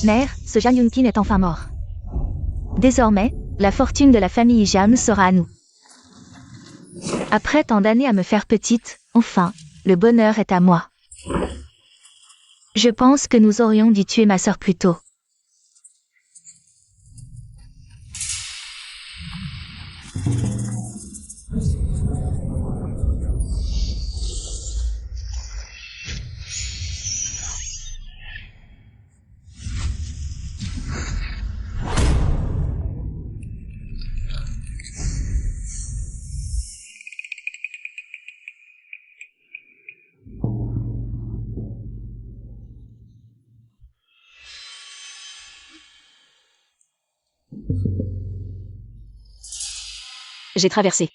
Mère, ce Jang Yunkin est enfin mort. Désormais, la fortune de la famille Jam sera à nous. Après tant d'années à me faire petite, enfin, le bonheur est à moi. Je pense que nous aurions dû tuer ma sœur plus tôt. J'ai traversé.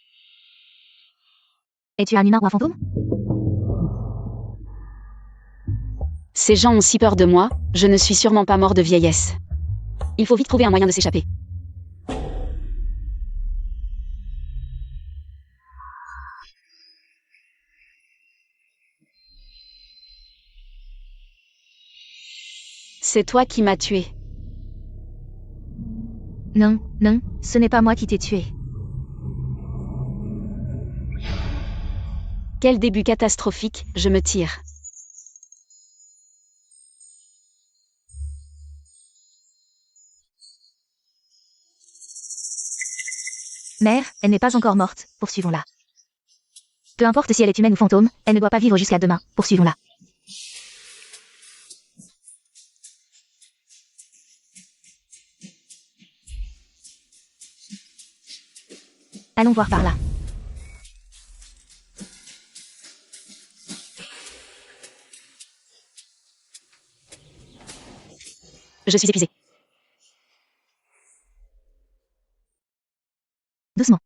Es-tu un humain ou un fantôme? Ces gens ont si peur de moi, je ne suis sûrement pas mort de vieillesse. Il faut vite trouver un moyen de s'échapper. C'est toi qui m'as tué. Non, non, ce n'est pas moi qui t'ai tué. Quel début catastrophique, je me tire. Mère, elle n'est pas encore morte, poursuivons-la. Peu importe si elle est humaine ou fantôme, elle ne doit pas vivre jusqu'à demain, poursuivons-la. Allons voir par là. Je suis épuisée. Doucement.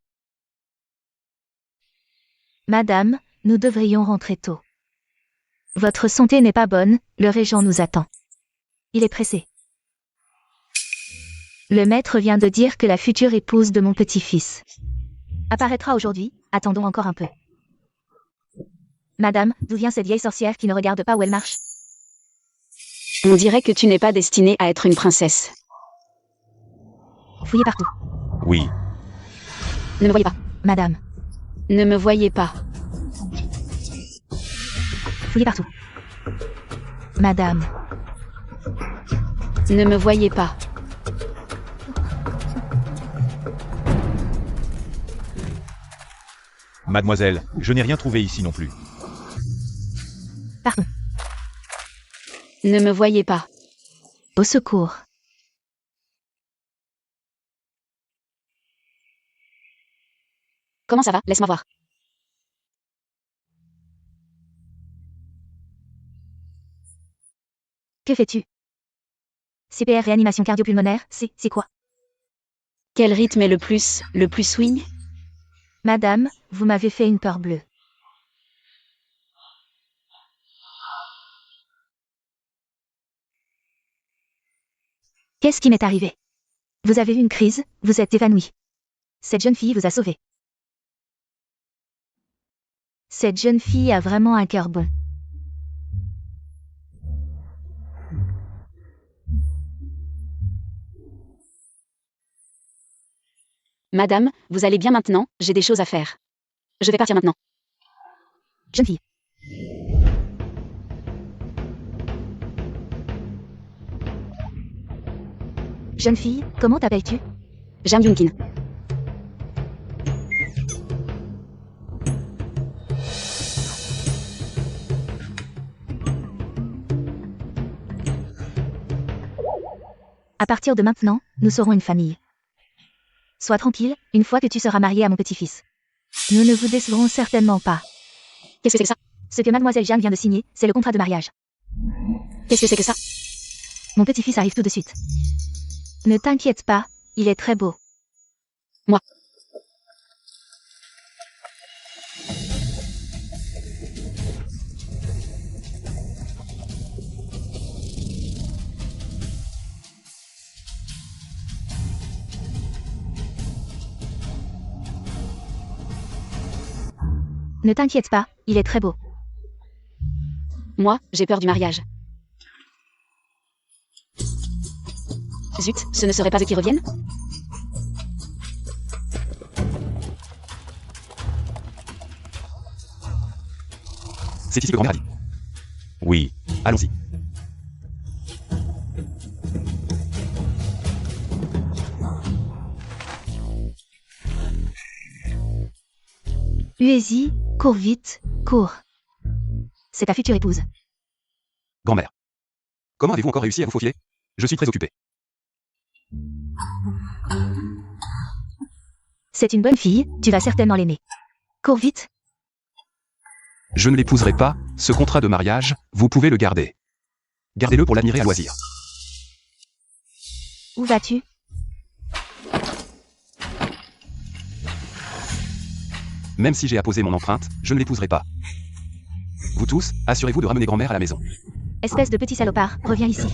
Madame, nous devrions rentrer tôt. Votre santé n'est pas bonne, le régent nous attend. Il est pressé. Le maître vient de dire que la future épouse de mon petit-fils apparaîtra aujourd'hui, attendons encore un peu. Madame, d'où vient cette vieille sorcière qui ne regarde pas où elle marche? On dirait que tu n'es pas destinée à être une princesse. Fouillez partout. Oui. Ne me voyez pas. Madame, Ne me voyez pas. fouillez partout. Madame, Ne me voyez pas. Mademoiselle, je n'ai rien trouvé ici non plus. pardon. Ne me voyez pas. Au secours. Comment ça va? Laisse-moi voir. Que fais-tu? CPR réanimation cardio-pulmonaire, c'est quoi? Quel rythme est le plus swing? Madame, vous m'avez fait une peur bleue. Qu'est-ce qui m'est arrivé? Vous avez eu une crise, vous êtes évanouie. Cette jeune fille vous a sauvé. Cette jeune fille a vraiment un cœur bon. Madame, vous allez bien maintenant, j'ai des choses à faire. Je vais partir maintenant. Jeune fille. Jeune fille, comment t'appelles-tu? Jang Yunkin. À partir de maintenant, nous serons une famille. Sois tranquille, une fois que tu seras mariée à mon petit-fils. Nous ne vous décevrons certainement pas. Qu'est-ce que c'est que ça? Ce que mademoiselle Jeanne vient de signer, c'est le contrat de mariage. Qu'est-ce que c'est que ça? Mon petit-fils arrive tout de suite. Ne t'inquiète pas, il est très beau. Moi. Ne t'inquiète pas, il est très beau. Moi, j'ai peur du mariage. Zut, ce ne serait pas eux qui reviennent? C'est ici que grand-mère a dit. Oui. Allons-y. Uezi, cours vite, cours. C'est ta future épouse. Grand-mère. Comment avez-vous encore réussi à vous faufiler? Je suis très occupé. C'est une bonne fille, tu vas certainement l'aimer. Cours vite. Je ne l'épouserai pas, ce contrat de mariage, vous pouvez le garder. Gardez-le pour l'admirer à loisir. Où vas-tu? Même si j'ai apposé mon empreinte, je ne l'épouserai pas. Vous tous, assurez-vous de ramener grand-mère à la maison. Espèce de petit salopard, reviens ici.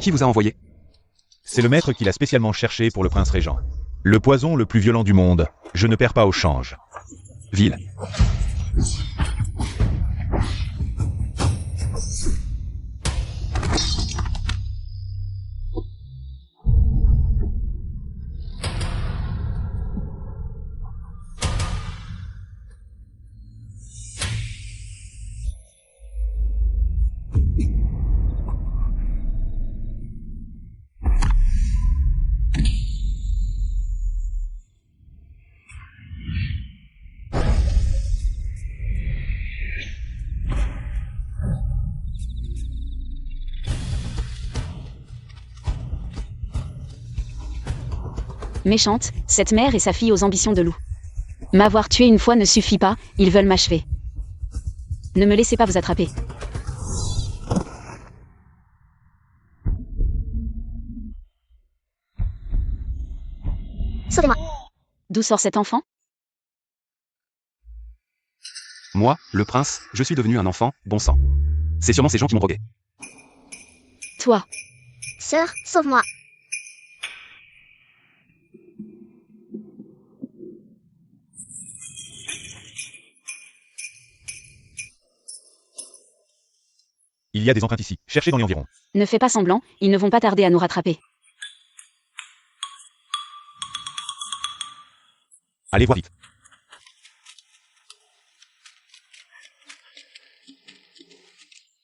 Qui vous a envoyé? C'est le maître qui l'a spécialement cherché pour le prince régent. Le poison le plus violent du monde. Je ne perds pas au change. Ville. Méchante, cette mère et sa fille aux ambitions de loup. M'avoir tué une fois ne suffit pas, ils veulent m'achever. Ne me laissez pas vous attraper. Sauvez-moi. D'où sort cet enfant? Moi, le prince, je suis devenu un enfant, bon sang. C'est sûrement ces gens qui m'ont drogué. Toi. Sœur, sauve-moi. Il y a des empreintes ici. Cherchez dans les environs. Ne fais pas semblant, ils ne vont pas tarder à nous rattraper. Allez voir vite.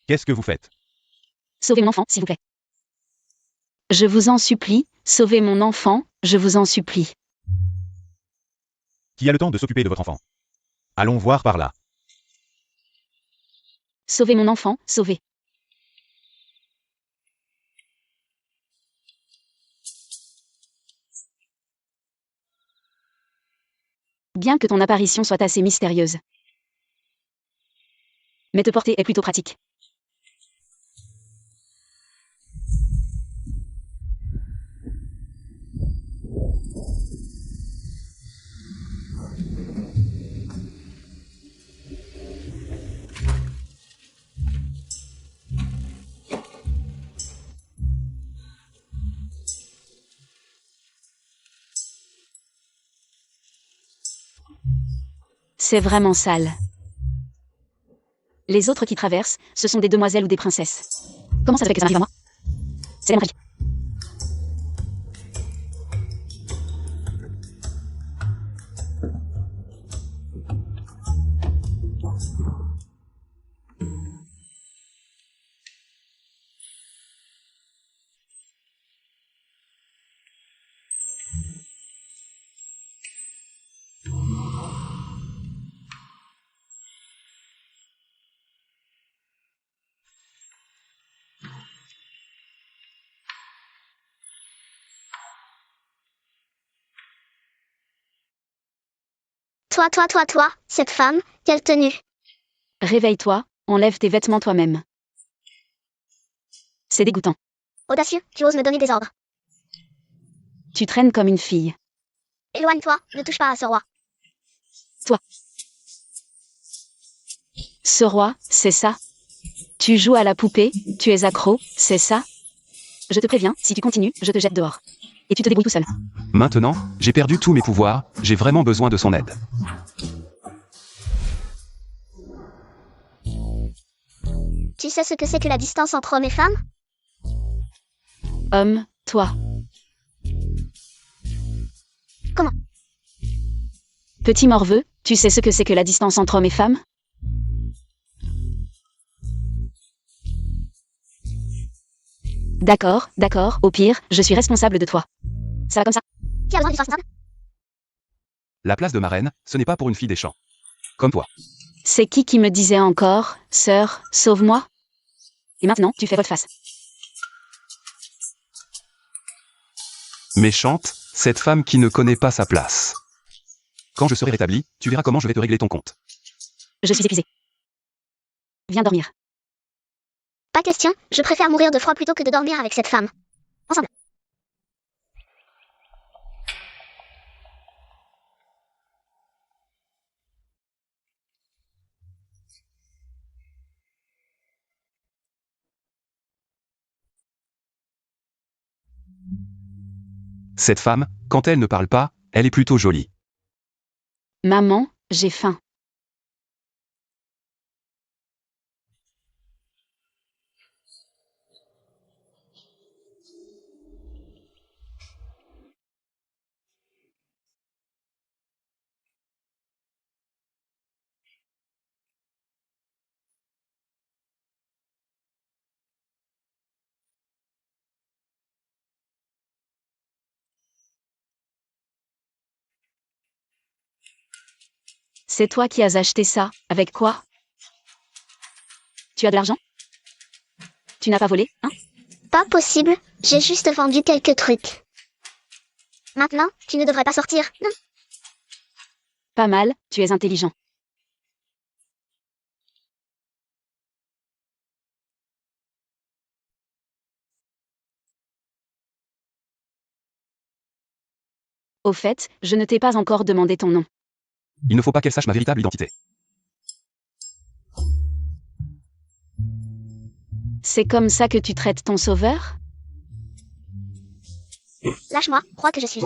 Qu'est-ce que vous faites? Sauvez mon enfant, s'il vous plaît. Je vous en supplie, sauvez mon enfant, je vous en supplie. Qui a le temps de s'occuper de votre enfant? Allons voir par là. Sauvez mon enfant, sauvez. Bien que ton apparition soit assez mystérieuse. Mais te porter est plutôt pratique. C'est vraiment sale. Les autres qui traversent, ce sont des demoiselles ou des princesses. Comment ça se fait que ça m'arrive à moi? C'est la magie. Toi, cette femme, quelle tenue. Réveille-toi, enlève tes vêtements toi-même. C'est dégoûtant. Audacieux, tu oses me donner des ordres. Tu traînes comme une fille. Éloigne-toi, ne touche pas à ce roi. Ce roi, c'est ça? Tu joues à la poupée, tu es accro, c'est ça? Je te préviens, si tu continues, je te jette dehors. Et tu te débrouilles tout seul. Maintenant, j'ai perdu tous mes pouvoirs, j'ai vraiment besoin de son aide. Tu sais ce que c'est que la distance entre hommes et femmes? Homme, toi. Comment? Petit morveux, tu sais ce que c'est que la distance entre hommes et femmes? D'accord, au pire, je suis responsable de toi. Ça va comme ça? Qui a besoin d'être responsable? La place de marraine, ce n'est pas pour une fille des champs. Comme toi. C'est qui me disait encore, sœur, sauve-moi? Et maintenant, tu fais volte-face. Méchante, cette femme qui ne connaît pas sa place. Quand je serai rétabli, tu verras comment je vais te régler ton compte. Je suis épuisée. Viens dormir. Pas question, je préfère mourir de froid plutôt que de dormir avec cette femme. Ensemble. Cette femme, quand elle ne parle pas, elle est plutôt jolie. Maman, j'ai faim. C'est toi qui as acheté ça, avec quoi? Tu as de l'argent? Tu n'as pas volé, hein? Pas possible, j'ai juste vendu quelques trucs. Maintenant, tu ne devrais pas sortir, non? Pas mal, tu es intelligent. Au fait, je ne t'ai pas encore demandé ton nom. Il ne faut pas qu'elle sache ma véritable identité. C'est comme ça que tu traites ton sauveur? Lâche-moi, crois que je suis.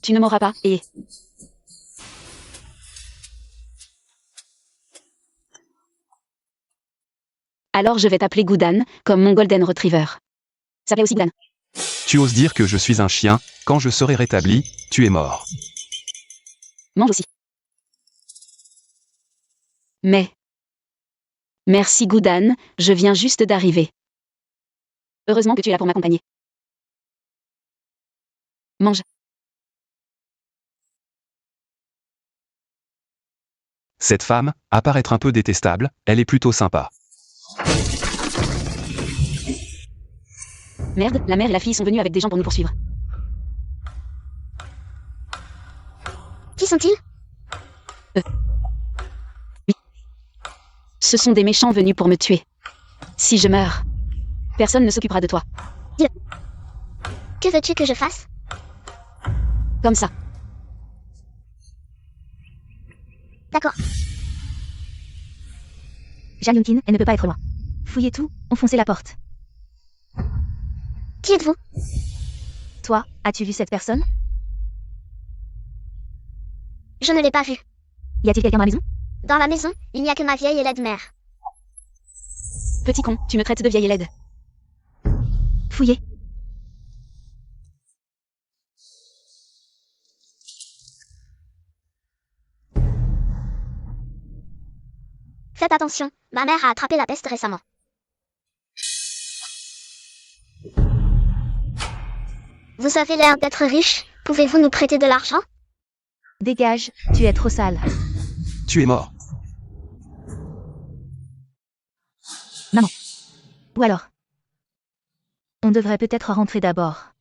Tu ne m'auras pas, et... Alors je vais t'appeler Goudan, comme mon Golden Retriever. Ça plaît aussi Goudan. Tu oses dire que je suis un chien, quand je serai rétabli, tu es mort. Mange aussi. Mais... Merci Goudan, je viens juste d'arriver. Heureusement que tu es là pour m'accompagner. Mange. Cette femme, à paraître un peu détestable, elle est plutôt sympa. Merde, la mère et la fille sont venues avec des gens pour nous poursuivre. Qui sont-ils? Ce sont des méchants venus pour me tuer. Si je meurs, personne ne s'occupera de toi. Que veux-tu que je fasse? Comme ça. D'accord. Jang Yunkin, elle ne peut pas être loin. Fouillez tout, enfoncez la porte. Qui êtes-vous? Toi, as-tu vu cette personne? Je ne l'ai pas vue. Y a-t-il quelqu'un dans la maison? Dans la maison, il n'y a que ma vieille et laide mère. Petit con, tu me traites de vieille et laide. Fouillez. Faites attention, ma mère a attrapé la peste récemment. Vous avez l'air d'être riche, pouvez-vous nous prêter de l'argent? Dégage, tu es trop sale. Tu es mort. Maman. Ou alors? On devrait peut-être rentrer d'abord.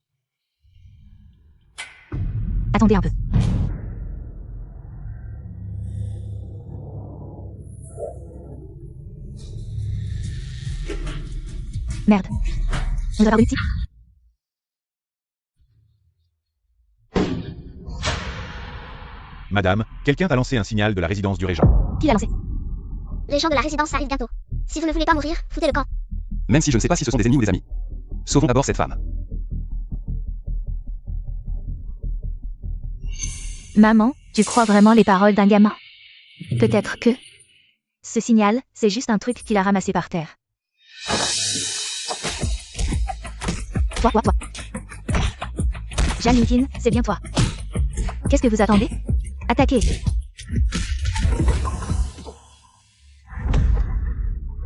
Attendez un peu. Merde. On doit avoir une petite... Madame, quelqu'un a lancé un signal de la résidence du régent. Qui l'a lancé? Les gens de la résidence arrivent bientôt. Si vous ne voulez pas mourir, foutez le camp. Même si je ne sais pas si ce sont des ennemis ou des amis. Sauvons d'abord cette femme. Maman, tu crois vraiment les paroles d'un gamin? Peut-être que... Ce signal, c'est juste un truc qu'il a ramassé par terre. Toi. Jeanne Yunkin, c'est bien toi. Qu'est-ce que vous attendez? Attaquez.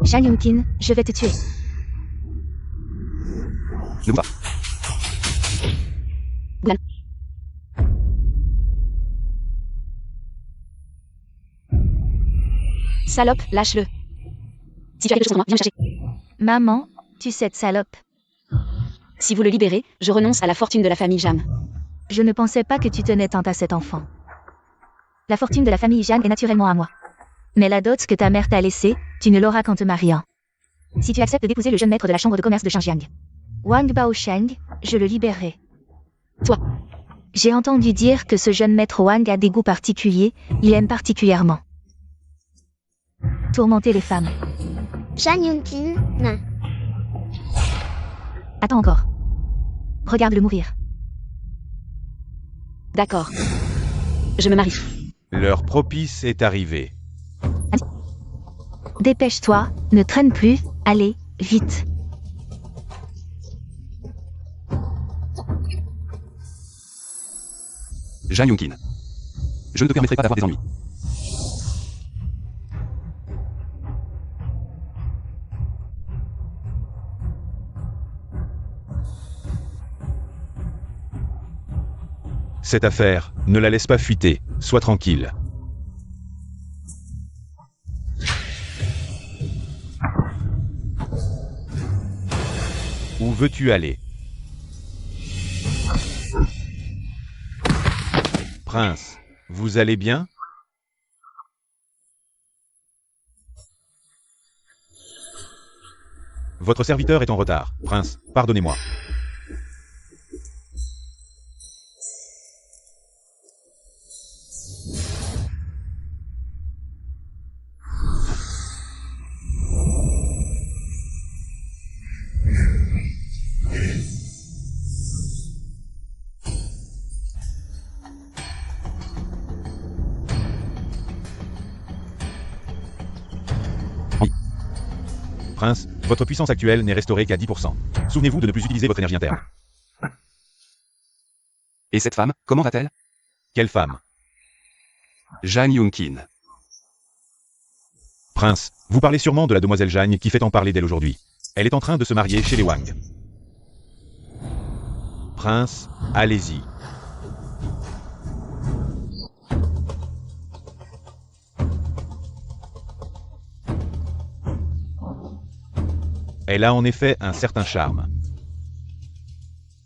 Jeanne Yunkin, je vais te tuer. Ne pas. Gwen. Salope, lâche-le. Si tu as quelque chose contre moi, viens me chercher. Maman, tu cette salope. Si vous le libérez, je renonce à la fortune de la famille Jam. Je ne pensais pas que tu tenais tant à cet enfant. La fortune de la famille Jeanne est naturellement à moi. Mais la dot que ta mère t'a laissée, tu ne l'auras qu'en te mariant. Si tu acceptes d'épouser le jeune maître de la chambre de commerce de Xinjiang, Wang Baosheng, je le libérerai. Toi. J'ai entendu dire que ce jeune maître Wang a des goûts particuliers, il aime particulièrement tourmenter les femmes. Jeanne Yunkin, non. Attends encore. Regarde-le mourir. D'accord. Je me marie. L'heure propice est arrivée. Dépêche-toi, ne traîne plus, allez, vite. Jeanne Yunkin. Je ne te permettrai pas d'avoir des ennuis. Cette affaire, ne la laisse pas fuiter, sois tranquille. Où veux-tu aller? Prince, vous allez bien? Votre serviteur est en retard. Prince, pardonnez-moi. Prince, votre puissance actuelle n'est restaurée qu'à 10%. Souvenez-vous de ne plus utiliser votre énergie interne. Et cette femme, comment va-t-elle? Quelle femme? Jeanne Yunkin. Prince, vous parlez sûrement de la demoiselle Jeanne qui fait en parler d'elle aujourd'hui. Elle est en train de se marier chez les Wang. Prince, allez-y. Elle a en effet un certain charme.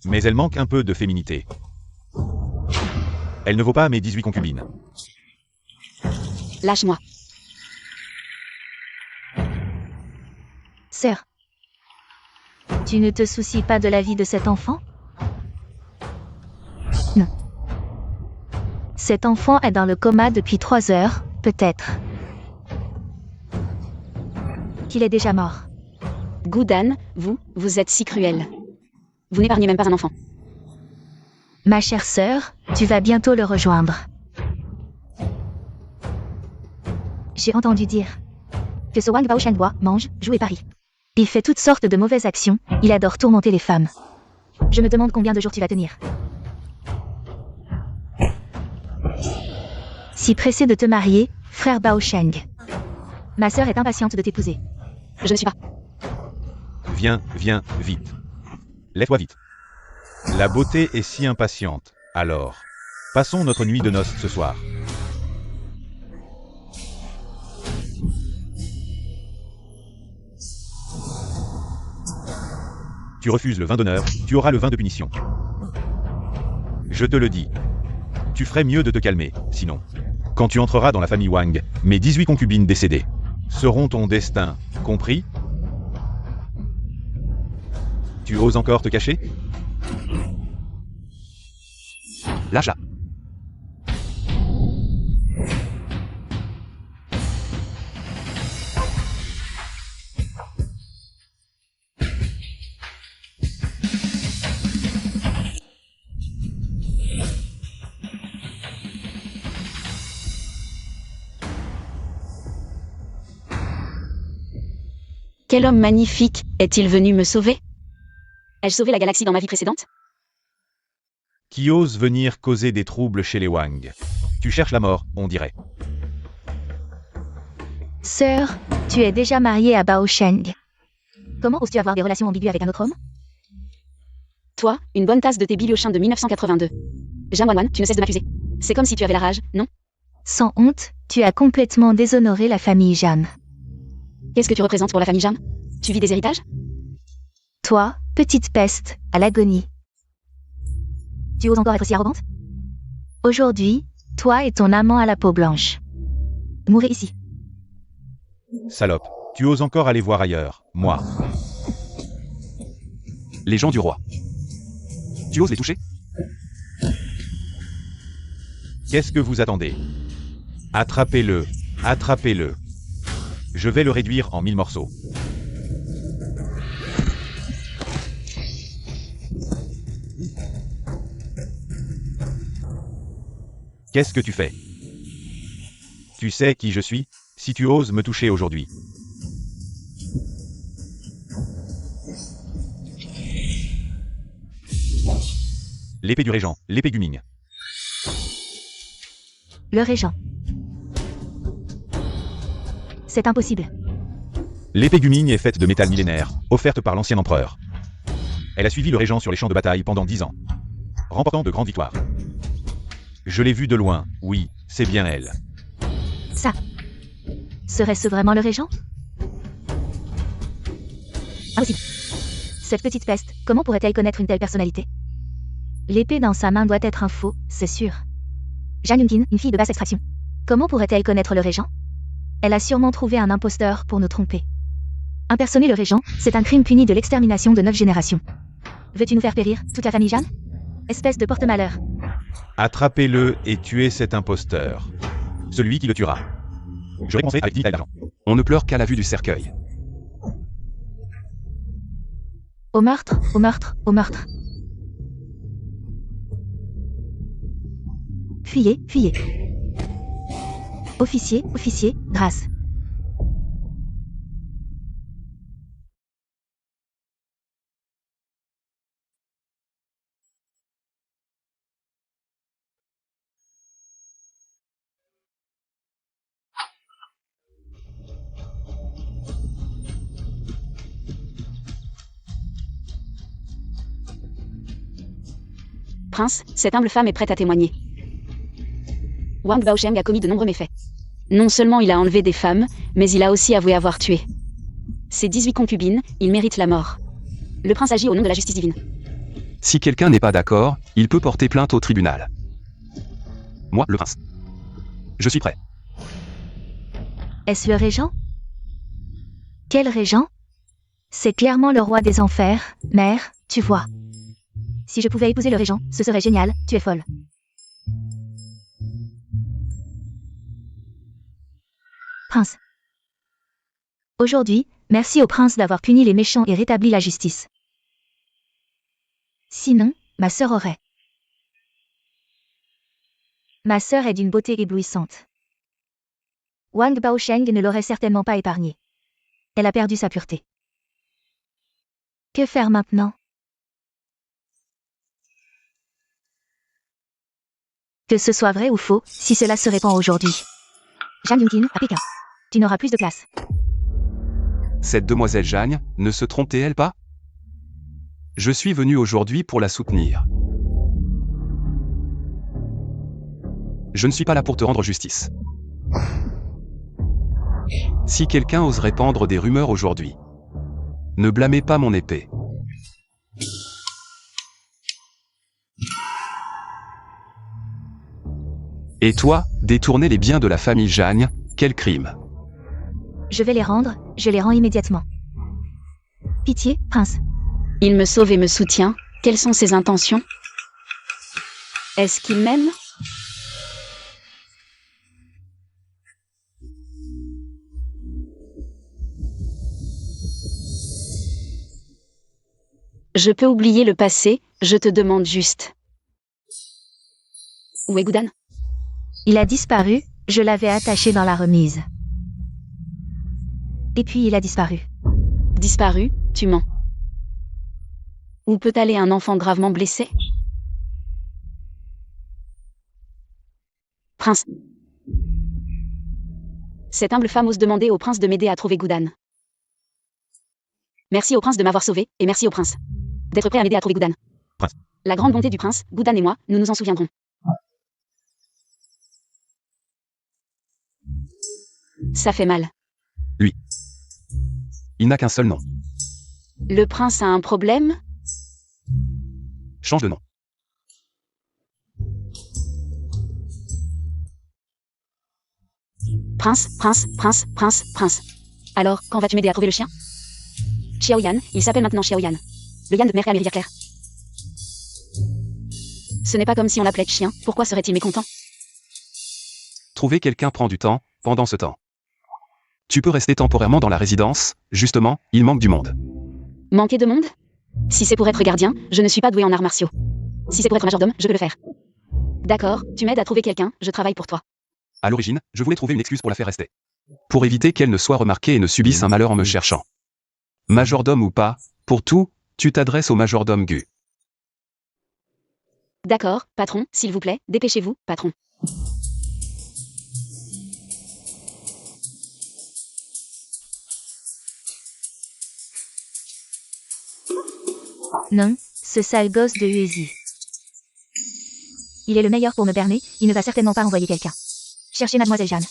Mais elle manque un peu de féminité. Elle ne vaut pas mes 18 concubines. Lâche-moi. Sœur, tu ne te soucies pas de la vie de cet enfant? Non. Cet enfant est dans le coma depuis 3 heures, peut-être. Qu'il est déjà mort. Goudan, vous êtes si cruel. Vous n'épargnez même pas un enfant. Ma chère sœur, tu vas bientôt le rejoindre. J'ai entendu dire que ce Wang Baoshan boit, mange, joue et parie. Il fait toutes sortes de mauvaises actions, il adore tourmenter les femmes. Je me demande combien de jours tu vas tenir. Si pressé de te marier, frère Baosheng. Ma sœur est impatiente de t'épouser. Je ne suis pas. Viens, vite. Lève-toi vite. La beauté est si impatiente. Alors, passons notre nuit de noces ce soir. Tu refuses le vin d'honneur, tu auras le vin de punition. Je te le dis. Tu ferais mieux de te calmer, sinon. Quand tu entreras dans la famille Wang, mes 18 concubines décédées seront ton destin, compris ? Tu oses encore te cacher? Lâche-la. Quel homme magnifique est-il venu me sauver? Ai-je sauvé la galaxie dans ma vie précédente? Qui ose venir causer des troubles chez les Wang? Tu cherches la mort, on dirait. Sœur, tu es déjà mariée à Bao Sheng. Comment oses-tu avoir des relations ambiguës avec un autre homme? Toi, une bonne tasse de thé Billy au chien de 1982. Jeanne Wanwan, tu ne cesses de m'accuser. C'est comme si tu avais la rage, non? Sans honte, tu as complètement déshonoré la famille Jeanne. Qu'est-ce que tu représentes pour la famille Jeanne? Tu vis des héritages? Toi, petite peste, à l'agonie. Tu oses encore être aussi arrogante? Aujourd'hui, toi et ton amant à la peau blanche. Mourrez ici. Salope, tu oses encore aller voir ailleurs, moi. Les gens du roi. Tu oses les toucher? Qu'est-ce que vous attendez? Attrapez-le, attrapez-le. Je vais le réduire en 1000 morceaux. Qu'est-ce que tu fais? Tu sais qui je suis, si tu oses me toucher aujourd'hui. L'épée du régent, l'épée du Ming. Le régent. C'est impossible. L'épée du Ming est faite de métal millénaire, offerte par l'ancien empereur. Elle a suivi le régent sur les champs de bataille pendant 10 ans, remportant de grandes victoires. Je l'ai vue de loin, oui, c'est bien elle. Ça. Serait-ce vraiment le régent? Impossible. Cette petite peste, comment pourrait-elle connaître une telle personnalité? L'épée dans sa main doit être un faux, c'est sûr. Jeanne Yunkin, une fille de basse extraction. Comment pourrait-elle connaître le régent? Elle a sûrement trouvé un imposteur pour nous tromper. Impersoner le régent, c'est un crime puni de l'extermination de 9 générations. Veux-tu nous faire périr, toute la famille Jeanne? Espèce de porte-malheur. Attrapez-le et tuez cet imposteur. Celui qui le tuera. Je récompenserai avec 10 tailles d'argent. On ne pleure qu'à la vue du cercueil. Au meurtre, au meurtre, au meurtre. Fuyez, fuyez. Officier, officier, grâce. Prince, cette humble femme est prête à témoigner. Wang Baosheng a commis de nombreux méfaits. Non seulement il a enlevé des femmes, mais il a aussi avoué avoir tué. Ses 18 concubines, il mérite la mort. Le prince agit au nom de la justice divine. Si quelqu'un n'est pas d'accord, il peut porter plainte au tribunal. Moi, le prince. Je suis prêt. Est-ce le régent? Quel régent? C'est clairement le roi des enfers, mère, tu vois. Si je pouvais épouser le régent, ce serait génial, tu es folle. Prince. Aujourd'hui, merci au prince d'avoir puni les méchants et rétabli la justice. Sinon, ma sœur aurait. Ma sœur est d'une beauté éblouissante. Wang Baosheng ne l'aurait certainement pas épargnée. Elle a perdu sa pureté. Que faire maintenant? Que ce soit vrai ou faux, si cela se répand aujourd'hui. Jeanne Yunkin, à Pékin. Tu n'auras plus de place. Cette demoiselle Jeanne, ne se trompait-elle pas? Je suis venu aujourd'hui pour la soutenir. Je ne suis pas là pour te rendre justice. Si quelqu'un ose répandre des rumeurs aujourd'hui, ne blâmez pas mon épée. Et toi, détourner les biens de la famille Jeanne, quel crime! Je vais les rendre, je les rends immédiatement. Pitié, prince. Il me sauve et me soutient. Quelles sont ses intentions? Est-ce qu'il m'aime? Je peux oublier le passé, je te demande juste. Où est Goudan? Il a disparu, je l'avais attaché dans la remise. Et puis il a disparu. Disparu, tu mens. Où peut aller un enfant gravement blessé? Prince. Cette humble femme ose demander au prince de m'aider à trouver Goudan. Merci au prince de m'avoir sauvé, et merci au prince d'être prêt à m'aider à trouver Goudan. Prince. La grande bonté du prince, Goudan et moi, nous nous en souviendrons. Ça fait mal. Lui. Il n'a qu'un seul nom. Le prince a un problème? Change de nom. Prince, prince, prince, prince, prince. Alors, quand vas-tu m'aider à trouver le chien? Xiaoyan, il s'appelle maintenant Xiaoyan. Le Yan de mer et rivière claire. Ce n'est pas comme si on l'appelait chien, pourquoi serait-il mécontent? Trouver quelqu'un prend du temps, pendant ce temps. Tu peux rester temporairement dans la résidence, justement, il manque du monde. Manquer de monde? Si c'est pour être gardien, je ne suis pas doué en arts martiaux. Si c'est pour être majordome, je peux le faire. D'accord, tu m'aides à trouver quelqu'un, je travaille pour toi. À l'origine, je voulais trouver une excuse pour la faire rester. Pour éviter qu'elle ne soit remarquée et ne subisse un malheur en me cherchant. Majordome ou pas, pour tout, tu t'adresses au majordome Gu. D'accord, patron, s'il vous plaît, dépêchez-vous, patron. Non, ce sale gosse de Uezi. Il est le meilleur pour me berner, il ne va certainement pas envoyer quelqu'un. Cherchez mademoiselle Jeanne.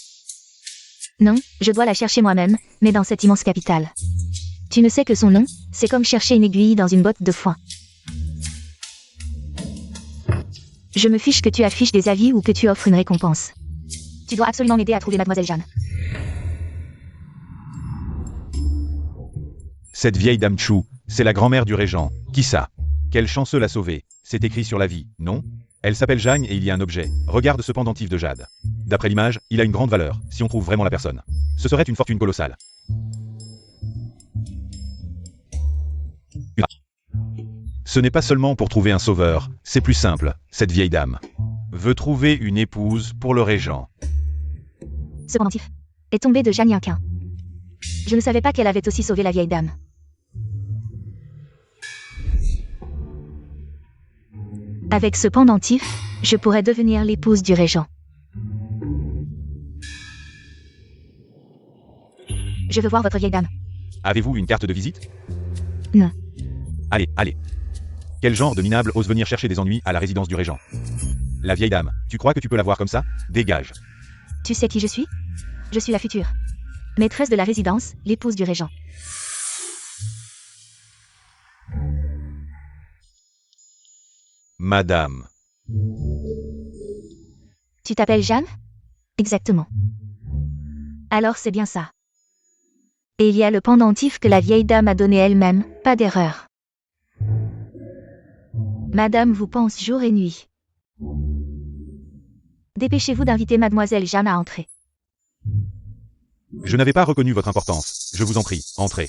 Non, je dois la chercher moi-même, mais dans cette immense capitale. Tu ne sais que son nom, c'est comme chercher une aiguille dans une botte de foin. Je me fiche que tu affiches des avis ou que tu offres une récompense. Tu dois absolument m'aider à trouver mademoiselle Jeanne. Cette vieille dame Chou, c'est la grand-mère du régent. Qui ça? Quel chanceux l'a sauvée. C'est écrit sur la vie, non? Elle s'appelle Jeanne et il y a un objet. Regarde ce pendentif de jade. D'après l'image, il a une grande valeur, si on trouve vraiment la personne. Ce serait une fortune colossale. Ce n'est pas seulement pour trouver un sauveur, c'est plus simple. Cette vieille dame veut trouver une épouse pour le régent. Ce pendentif est tombé de Jeanne Yinquin. Je ne savais pas qu'elle avait aussi sauvé la vieille dame. Avec ce pendentif, je pourrais devenir l'épouse du régent. Je veux voir votre vieille dame. Avez-vous une carte de visite? Non. Allez, allez. Quel genre de minable ose venir chercher des ennuis à la résidence du régent? La vieille dame, tu crois que tu peux la voir comme ça? Dégage. Tu sais qui je suis? Je suis la future maîtresse de la résidence, l'épouse du régent. Madame. Tu t'appelles Jeanne? Exactement. Alors c'est bien ça. Et il y a le pendentif que la vieille dame a donné elle-même, pas d'erreur. Madame vous pense jour et nuit. Dépêchez-vous d'inviter mademoiselle Jeanne à entrer. Je n'avais pas reconnu votre importance. Je vous en prie, entrez.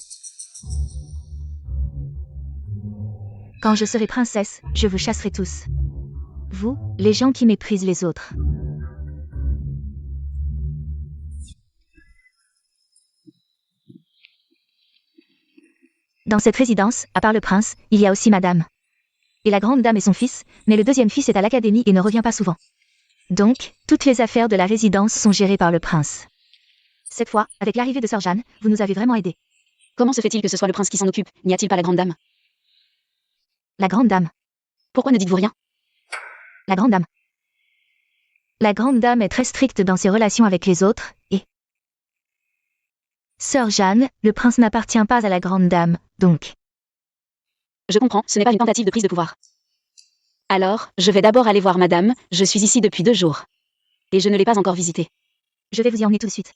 Quand je serai princesse, je vous chasserai tous. Vous, les gens qui méprisent les autres. Dans cette résidence, à part le prince, il y a aussi madame. Et la grande dame et son fils, mais le deuxième fils est à l'académie et ne revient pas souvent. Donc, toutes les affaires de la résidence sont gérées par le prince. Cette fois, avec l'arrivée de sœur Jeanne, vous nous avez vraiment aidés. Comment se fait-il que ce soit le prince qui s'en occupe? N'y a-t-il pas la grande dame? La grande dame. Pourquoi ne dites-vous rien? La grande dame. La grande dame est très stricte dans ses relations avec les autres, et... Sœur Jeanne, le prince n'appartient pas à la grande dame, donc... Je comprends, ce n'est pas une tentative de prise de pouvoir. Alors, je vais d'abord aller voir madame, je suis ici depuis 2 jours. Et je ne l'ai pas encore visitée. Je vais vous y emmener tout de suite.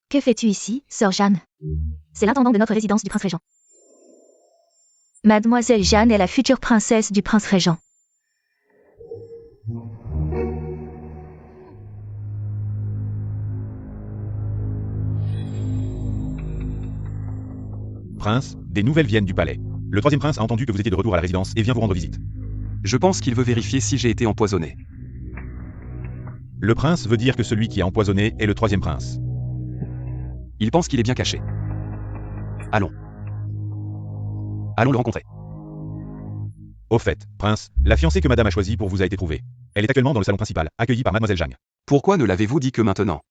Que fais-tu ici, sœur Jeanne? C'est l'intendant de notre résidence du prince régent. Mademoiselle Jeanne est la future princesse du prince régent. Prince, des nouvelles viennent du palais. Le troisième prince a entendu que vous étiez de retour à la résidence et vient vous rendre visite. Je pense qu'il veut vérifier si j'ai été empoisonné. Le prince veut dire que celui qui a empoisonné est le troisième prince. Il pense qu'il est bien caché. Allons. Allons le rencontrer. Au fait, prince, la fiancée que madame a choisie pour vous a été trouvée. Elle est actuellement dans le salon principal, accueillie par mademoiselle Jeanne. Pourquoi ne l'avez-vous dit que maintenant?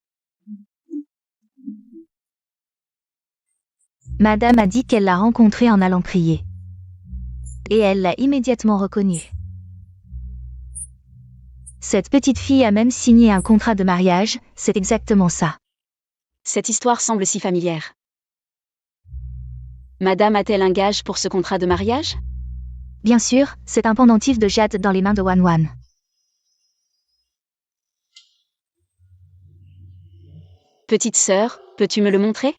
Madame a dit qu'elle l'a rencontré en allant prier. Et elle l'a immédiatement reconnu. Cette petite fille a même signé un contrat de mariage, c'est exactement ça. Cette histoire semble si familière. Madame a-t-elle un gage pour ce contrat de mariage? Bien sûr, c'est un pendentif de jade dans les mains de Wan Wan. Petite sœur, peux-tu me le montrer?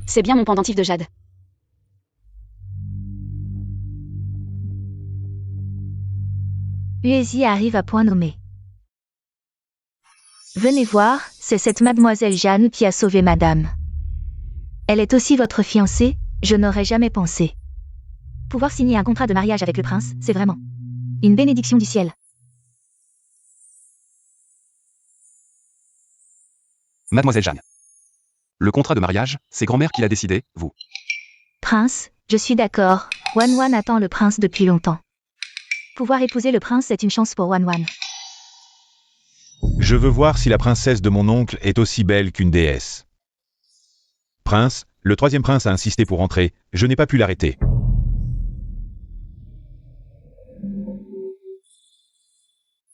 C'est bien mon pendentif de jade. Uezi arrive à point nommé. Venez voir, c'est cette mademoiselle Jeanne qui a sauvé madame. Elle est aussi votre fiancée, je n'aurais jamais pensé. Pouvoir signer un contrat de mariage avec le prince, c'est vraiment une bénédiction du ciel. Mademoiselle Jeanne. Le contrat de mariage, c'est grand-mère qui l'a décidé, vous. Prince, je suis d'accord, Wan Wan attend le prince depuis longtemps. Pouvoir épouser le prince est une chance pour Wan Wan. Je veux voir si la princesse de mon oncle est aussi belle qu'une déesse. Prince, le troisième prince a insisté pour entrer, je n'ai pas pu l'arrêter.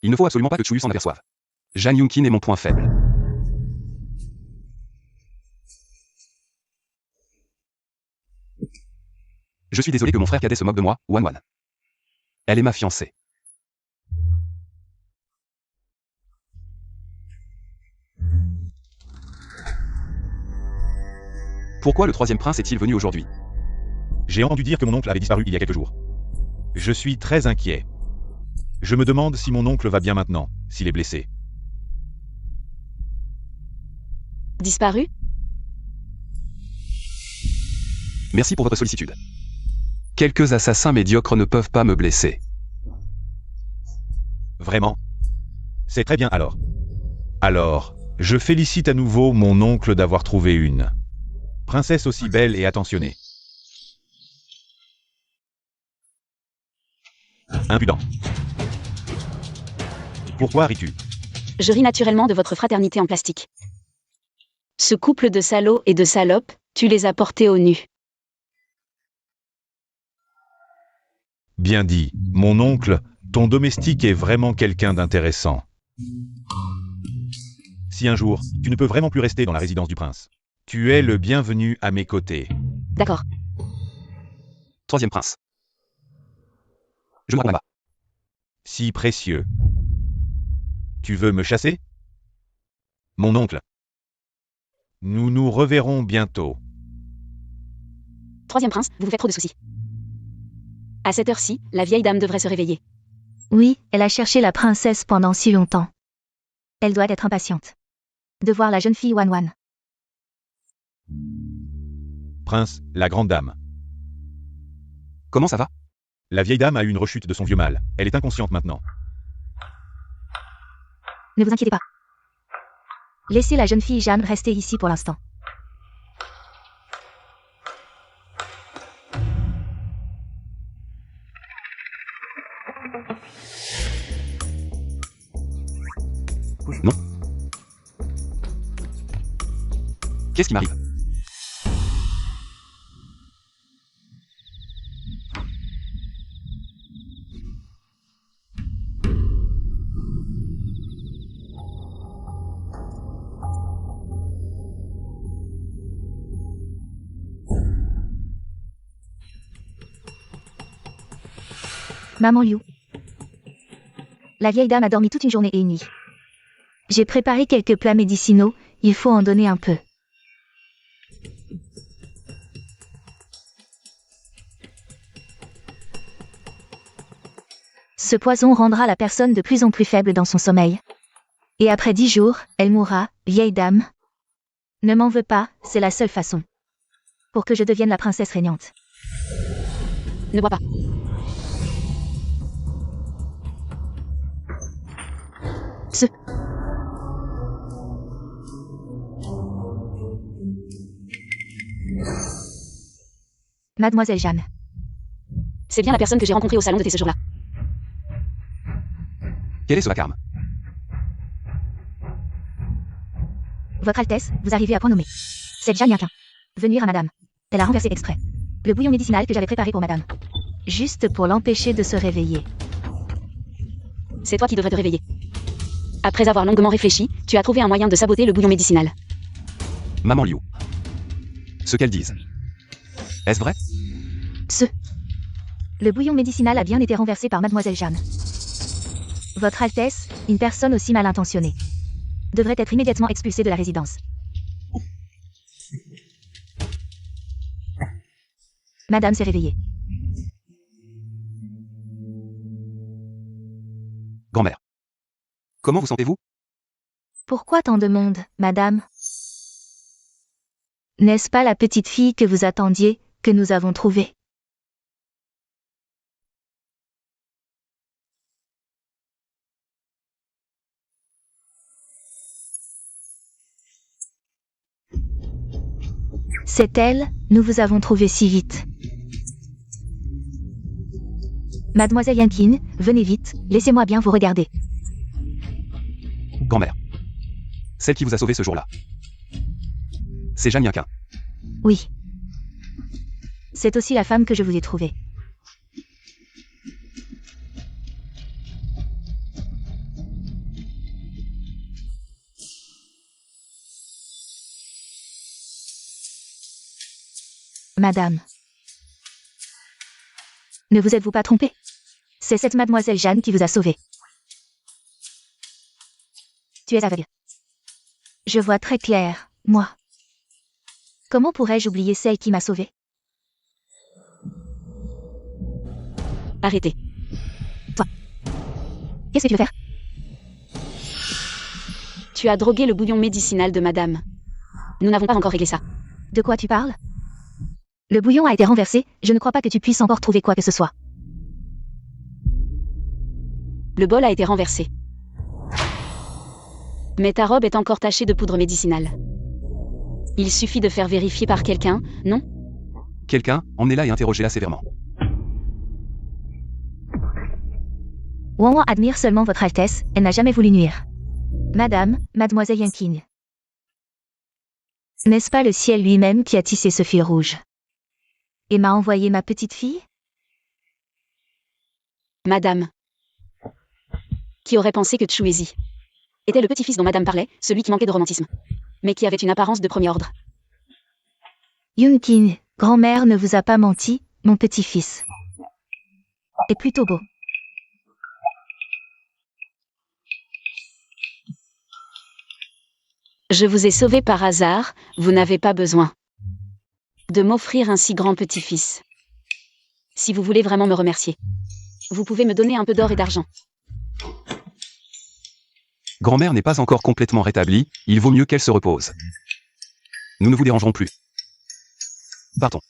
Il ne faut absolument pas que Chuyu s'en aperçoive. Jeanne Yunkin est mon point faible. Je suis désolé que mon frère cadet se moque de moi, Wan Wan. Elle est ma fiancée. Pourquoi le troisième prince est-il venu aujourd'hui? J'ai entendu dire que mon oncle avait disparu il y a quelques jours. Je suis très inquiet. Je me demande si mon oncle va bien maintenant, s'il est blessé. Disparu? Merci pour votre sollicitude. Quelques assassins médiocres ne peuvent pas me blesser. Vraiment? C'est très bien alors. Alors, je félicite à nouveau mon oncle d'avoir trouvé une princesse aussi belle et attentionnée. Impudent. Pourquoi ris-tu? Je ris naturellement de votre fraternité en plastique. Ce couple de salauds et de salopes, tu les as portés au nu. Bien dit, mon oncle, ton domestique est vraiment quelqu'un d'intéressant. Si un jour, tu ne peux vraiment plus rester dans la résidence du prince, tu es le bienvenu à mes côtés. D'accord. Troisième prince. Je me rends là-bas. Si précieux. Tu veux me chasser? Mon oncle. Nous nous reverrons bientôt. Troisième prince, vous vous faites trop de soucis. À cette heure-ci, la vieille dame devrait se réveiller. Oui, elle a cherché la princesse pendant si longtemps. Elle doit être impatiente de voir la jeune fille Wan Wan. Prince, la grande dame. Comment ça va? La vieille dame a eu une rechute de son vieux mâle. Elle est inconsciente maintenant. Ne vous inquiétez pas. Laissez la jeune fille Jeanne rester ici pour l'instant. Non. Qu'est-ce qui m'arrive? Maman Liu. La vieille dame a dormi toute une journée et une nuit. J'ai préparé quelques plats médicinaux, il faut en donner un peu. Ce poison rendra la personne de plus en plus faible dans son sommeil. Et après 10 jours, elle mourra, vieille dame. Ne m'en veux pas, c'est la seule façon. Pour que je devienne la princesse régnante. Ne bois pas. Ce... Mademoiselle Jeanne. C'est bien la personne que j'ai rencontrée au salon de thé ce jour-là. Quel est ce vacarme? Votre Altesse, vous arrivez à point nommé. C'est Jeanne Yanquin. Venir à madame. Elle a renversé exprès le bouillon médicinal que j'avais préparé pour madame. Juste pour l'empêcher de se réveiller. C'est toi qui devrais te réveiller. Après avoir longuement réfléchi, tu as trouvé un moyen de saboter le bouillon médicinal. Maman Liu. Ce qu'elles disent. Est-ce vrai? Le bouillon médicinal a bien été renversé par mademoiselle Jeanne. Votre Altesse, une personne aussi mal intentionnée, devrait être immédiatement expulsée de la résidence. Madame s'est réveillée. Grand-mère. Comment vous sentez-vous? Pourquoi tant de monde, madame? N'est-ce pas la petite fille que vous attendiez, que nous avons trouvée? C'est elle, nous vous avons trouvée si vite. Mademoiselle Yankin, venez vite, laissez-moi bien vous regarder. Grand-mère. Celle qui vous a sauvé ce jour-là. C'est Jeanne Yanquin. Oui. C'est aussi la femme que je vous ai trouvée. Madame. Ne vous êtes-vous pas trompée? C'est cette mademoiselle Jeanne qui vous a sauvé. Tu es aveugle. Je vois très clair, moi. Comment pourrais-je oublier celle qui m'a sauvée? Arrêtez. Qu'est-ce que tu veux faire? Tu as drogué le bouillon médicinal de madame. Nous n'avons pas encore réglé ça. De quoi tu parles? Le bouillon a été renversé, je ne crois pas que tu puisses encore trouver quoi que ce soit. Le bol a été renversé. Mais ta robe est encore tachée de poudre médicinale. Il suffit de faire vérifier par quelqu'un, non? Quelqu'un, emmenez-la et interrogez-la sévèrement. Wanwan admire seulement votre Altesse, elle n'a jamais voulu nuire. Madame, mademoiselle Yankin. N'est-ce pas le ciel lui-même qui a tissé ce fil rouge? Et m'a envoyé ma petite fille? Madame. Qui aurait pensé que Tchuezi était le petit-fils dont madame parlait, celui qui manquait de romantisme, mais qui avait une apparence de premier ordre. Yunkin, grand-mère ne vous a pas menti, mon petit-fils. Est plutôt beau. Je vous ai sauvé par hasard, vous n'avez pas besoin de m'offrir un si grand petit-fils. Si vous voulez vraiment me remercier, vous pouvez me donner un peu d'or et d'argent. Grand-mère n'est pas encore complètement rétablie, il vaut mieux qu'elle se repose. Nous ne vous dérangerons plus. Partons.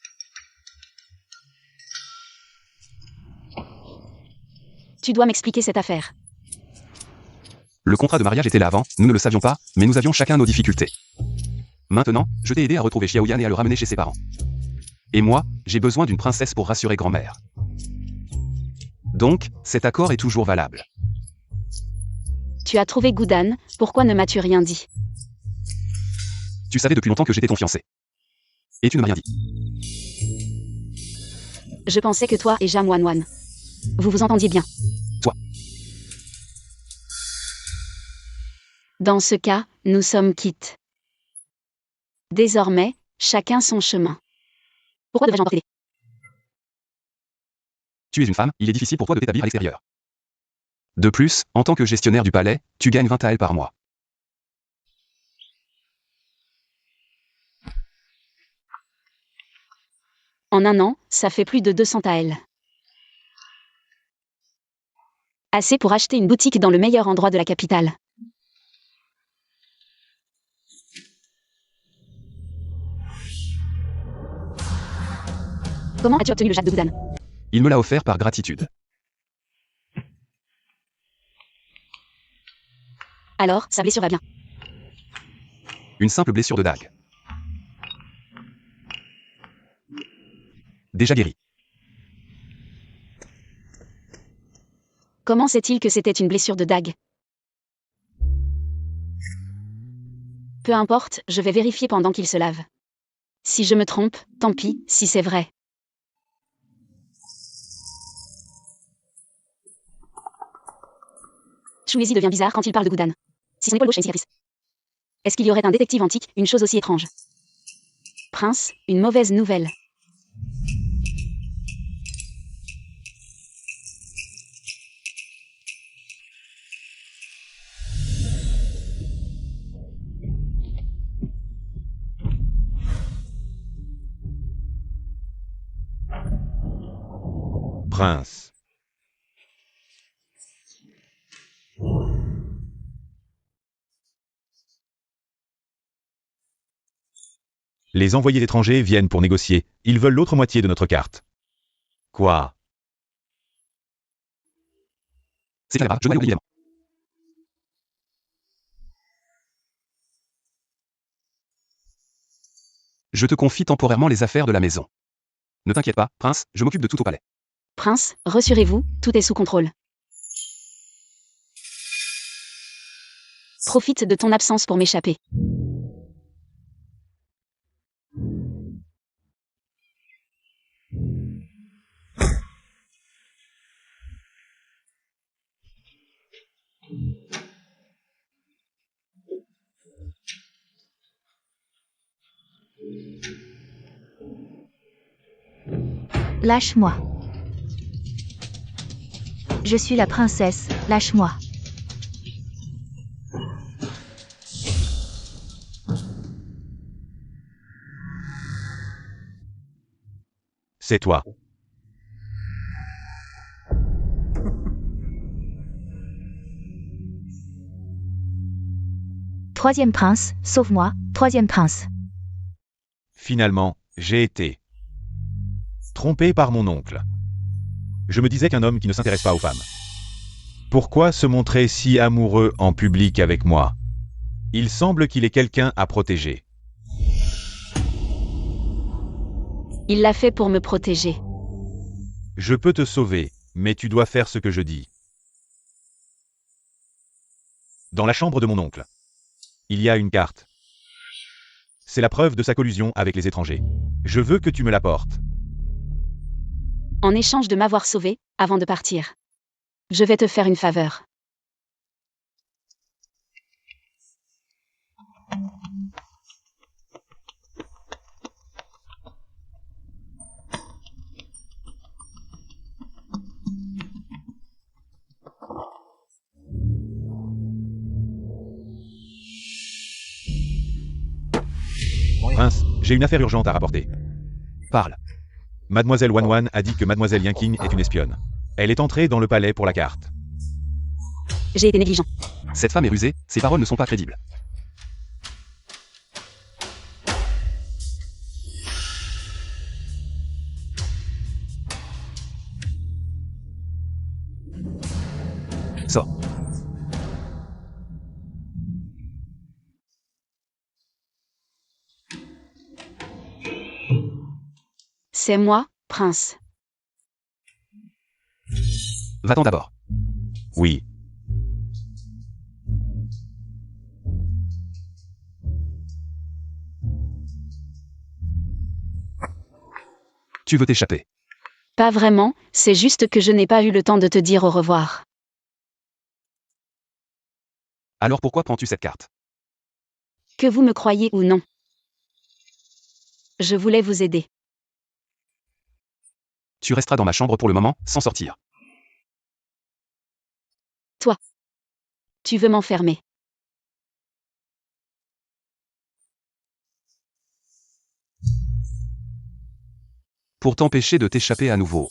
Tu dois m'expliquer cette affaire. Le contrat de mariage était là avant, nous ne le savions pas, mais nous avions chacun nos difficultés. Maintenant, je t'ai aidé à retrouver Xiaoyan et à le ramener chez ses parents. Et moi, j'ai besoin d'une princesse pour rassurer grand-mère. Donc, cet accord est toujours valable. Tu as trouvé Goudan, pourquoi ne m'as-tu rien dit? Tu savais depuis longtemps que j'étais ton fiancé. Et tu ne m'as rien dit. Je pensais que toi et Jam Wanwan, vous vous entendiez bien. Toi. Dans ce cas, nous sommes quittes. Désormais, chacun son chemin. Pourquoi devrais-je encore t'aider? Tu es une femme, il est difficile pour toi de t'établir à l'extérieur. De plus, en tant que gestionnaire du palais, tu gagnes 20 taels par mois. En un an, ça fait plus de 200 taels. Assez pour acheter une boutique dans le meilleur endroit de la capitale. Comment as-tu obtenu le jade de Goudan? Il me l'a offert par gratitude. Alors, sa blessure va bien. Une simple blessure de dague. Déjà guérie. Comment sait-il que c'était une blessure de dague? Peu importe, je vais vérifier pendant qu'il se lave. Si je me trompe, tant pis, si c'est vrai. Shmuezi devient bizarre quand il parle de Goudan. Si son épaule gauche a une cicatrice. Est-ce qu'il y aurait un détective antique, une chose aussi étrange? Prince, une mauvaise nouvelle. Prince. Les envoyés étrangers viennent pour négocier. Ils veulent l'autre moitié de notre carte. Quoi? C'est pas grave, je dois évidemment. Je te confie temporairement les affaires de la maison. Ne t'inquiète pas, prince, je m'occupe de tout au palais. Prince, rassurez-vous, tout est sous contrôle. Profite de ton absence pour m'échapper. Lâche-moi. Je suis la princesse, lâche-moi. C'est toi. Troisième prince, sauve-moi, troisième prince. Finalement, j'ai été trompé par mon oncle. Je me disais qu'un homme qui ne s'intéresse pas aux femmes. Pourquoi se montrer si amoureux en public avec moi? Il semble qu'il ait quelqu'un à protéger. Il l'a fait pour me protéger. Je peux te sauver, mais tu dois faire ce que je dis. Dans la chambre de mon oncle, il y a une carte. C'est la preuve de sa collusion avec les étrangers. Je veux que tu me l'apportes. En échange de m'avoir sauvé, avant de partir. Je vais te faire une faveur. Prince, j'ai une affaire urgente à rapporter. Parle. Mademoiselle Wanwan a dit que Mademoiselle Yanking est une espionne. Elle est entrée dans le palais pour la carte. J'ai été négligent. Cette femme est rusée, ses paroles ne sont pas crédibles. Sors. C'est moi, prince. Va-t'en d'abord. Oui. Tu veux t'échapper. Pas vraiment, c'est juste que je n'ai pas eu le temps de te dire au revoir. Alors pourquoi prends-tu cette carte? Que vous me croyez ou non. Je voulais vous aider. Tu resteras dans ma chambre pour le moment, sans sortir. Tu veux m'enfermer. Pour t'empêcher de t'échapper à nouveau.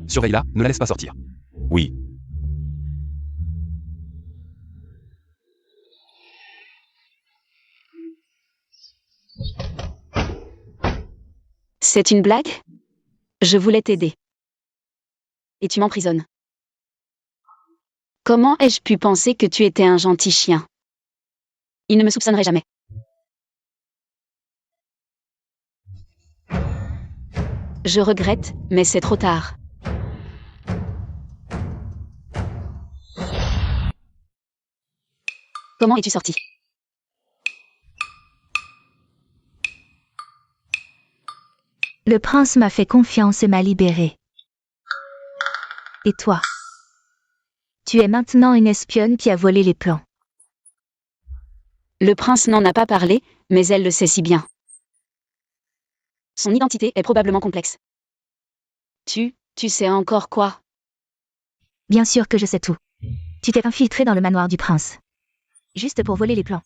Surveille-la, ne la laisse pas sortir. Oui. C'est une blague? Je voulais t'aider. Et tu m'emprisonnes. Comment ai-je pu penser que tu étais un gentil chien? Il ne me soupçonnerait jamais. Je regrette, mais c'est trop tard. Comment es-tu sorti? Le prince m'a fait confiance et m'a libérée. Et toi? Tu es maintenant une espionne qui a volé les plans. Le prince n'en a pas parlé, mais elle le sait si bien. Son identité est probablement complexe. Tu sais encore quoi? Bien sûr que je sais tout. Tu t'es infiltré dans le manoir du prince. Juste pour voler les plans.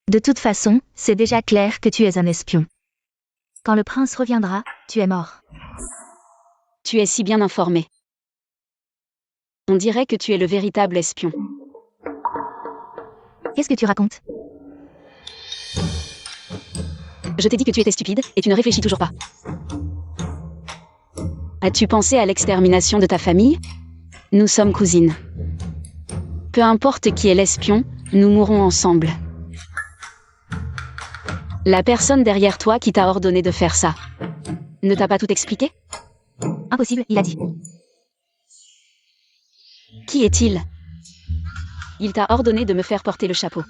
De toute façon, c'est déjà clair que tu es un espion. Quand le prince reviendra, tu es mort. Tu es si bien informé. On dirait que tu es le véritable espion. Qu'est-ce que tu racontes? Je t'ai dit que tu étais stupide, et tu ne réfléchis toujours pas. As-tu pensé à l'extermination de ta famille? Nous sommes cousines. Peu importe qui est l'espion, nous mourrons ensemble. La personne derrière toi qui t'a ordonné de faire ça ne t'a pas tout expliqué? Impossible, il a dit. Qui est-il? Il t'a ordonné de me faire porter le chapeau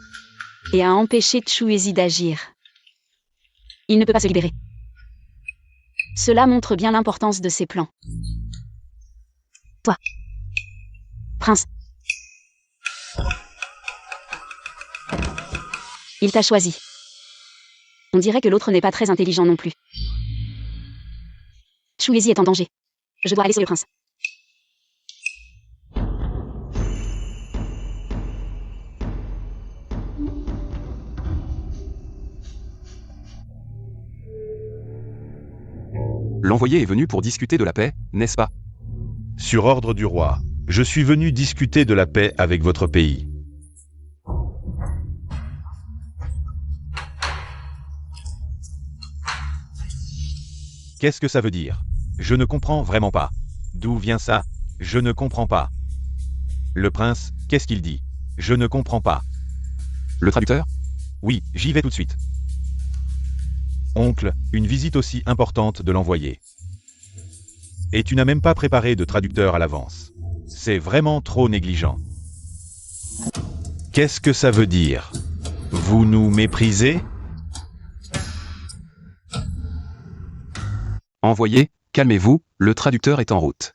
et a empêché Chuezi d'agir. Il ne peut pas se libérer. Cela montre bien l'importance de ses plans. Toi. Prince. Il t'a choisi. On dirait que l'autre n'est pas très intelligent non plus. Chuezi est en danger. Je dois aller sur le prince. L'envoyé est venu pour discuter de la paix, n'est-ce pas? Sur ordre du roi, je suis venu discuter de la paix avec votre pays. Qu'est-ce que ça veut dire? Je ne comprends vraiment pas. D'où vient ça? Je ne comprends pas. Le prince, qu'est-ce qu'il dit? Je ne comprends pas. Le traducteur? Oui, j'y vais tout de suite. Oncle, une visite aussi importante de l'envoyé. Et tu n'as même pas préparé de traducteur à l'avance. C'est vraiment trop négligent. Qu'est-ce que ça veut dire? Vous nous méprisez? Envoyé, calmez-vous, le traducteur est en route.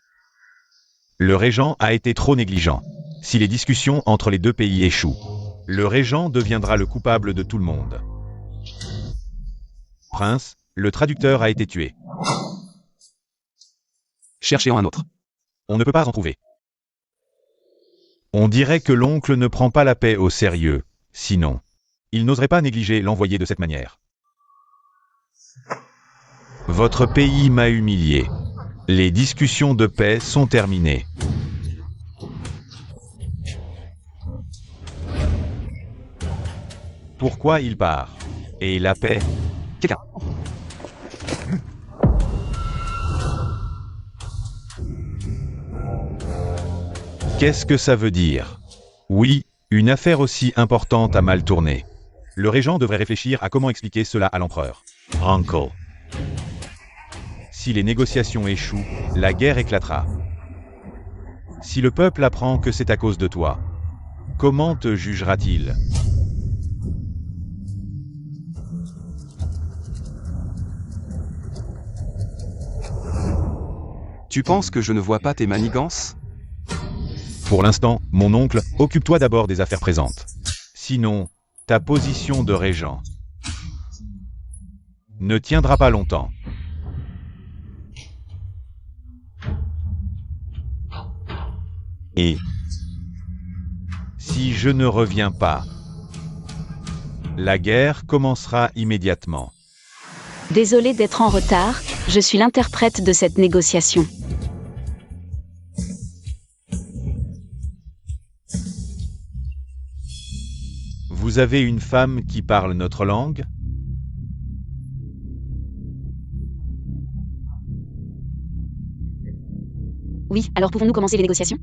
Le régent a été trop négligent. Si les discussions entre les deux pays échouent, le régent deviendra le coupable de tout le monde. Prince, le traducteur a été tué. Cherchez-en un autre. On ne peut pas en trouver. On dirait que l'oncle ne prend pas la paix au sérieux. Sinon, il n'oserait pas négliger l'envoyé de cette manière. Votre pays m'a humilié. Les discussions de paix sont terminées. Pourquoi il part? Et la paix? Quelqu'un. Qu'est-ce que ça veut dire? Oui, une affaire aussi importante a mal tourné. Le régent devrait réfléchir à comment expliquer cela à l'empereur. Uncle. Si les négociations échouent, la guerre éclatera. Si le peuple apprend que c'est à cause de toi, comment te jugera-t-il? Tu penses que je ne vois pas tes manigances? Pour l'instant, mon oncle, occupe-toi d'abord des affaires présentes. Sinon, ta position de régent ne tiendra pas longtemps. Et si je ne reviens pas, la guerre commencera immédiatement. Désolé d'être en retard, je suis l'interprète de cette négociation. Vous avez une femme qui parle notre langue? Oui, alors pouvons-nous commencer les négociations?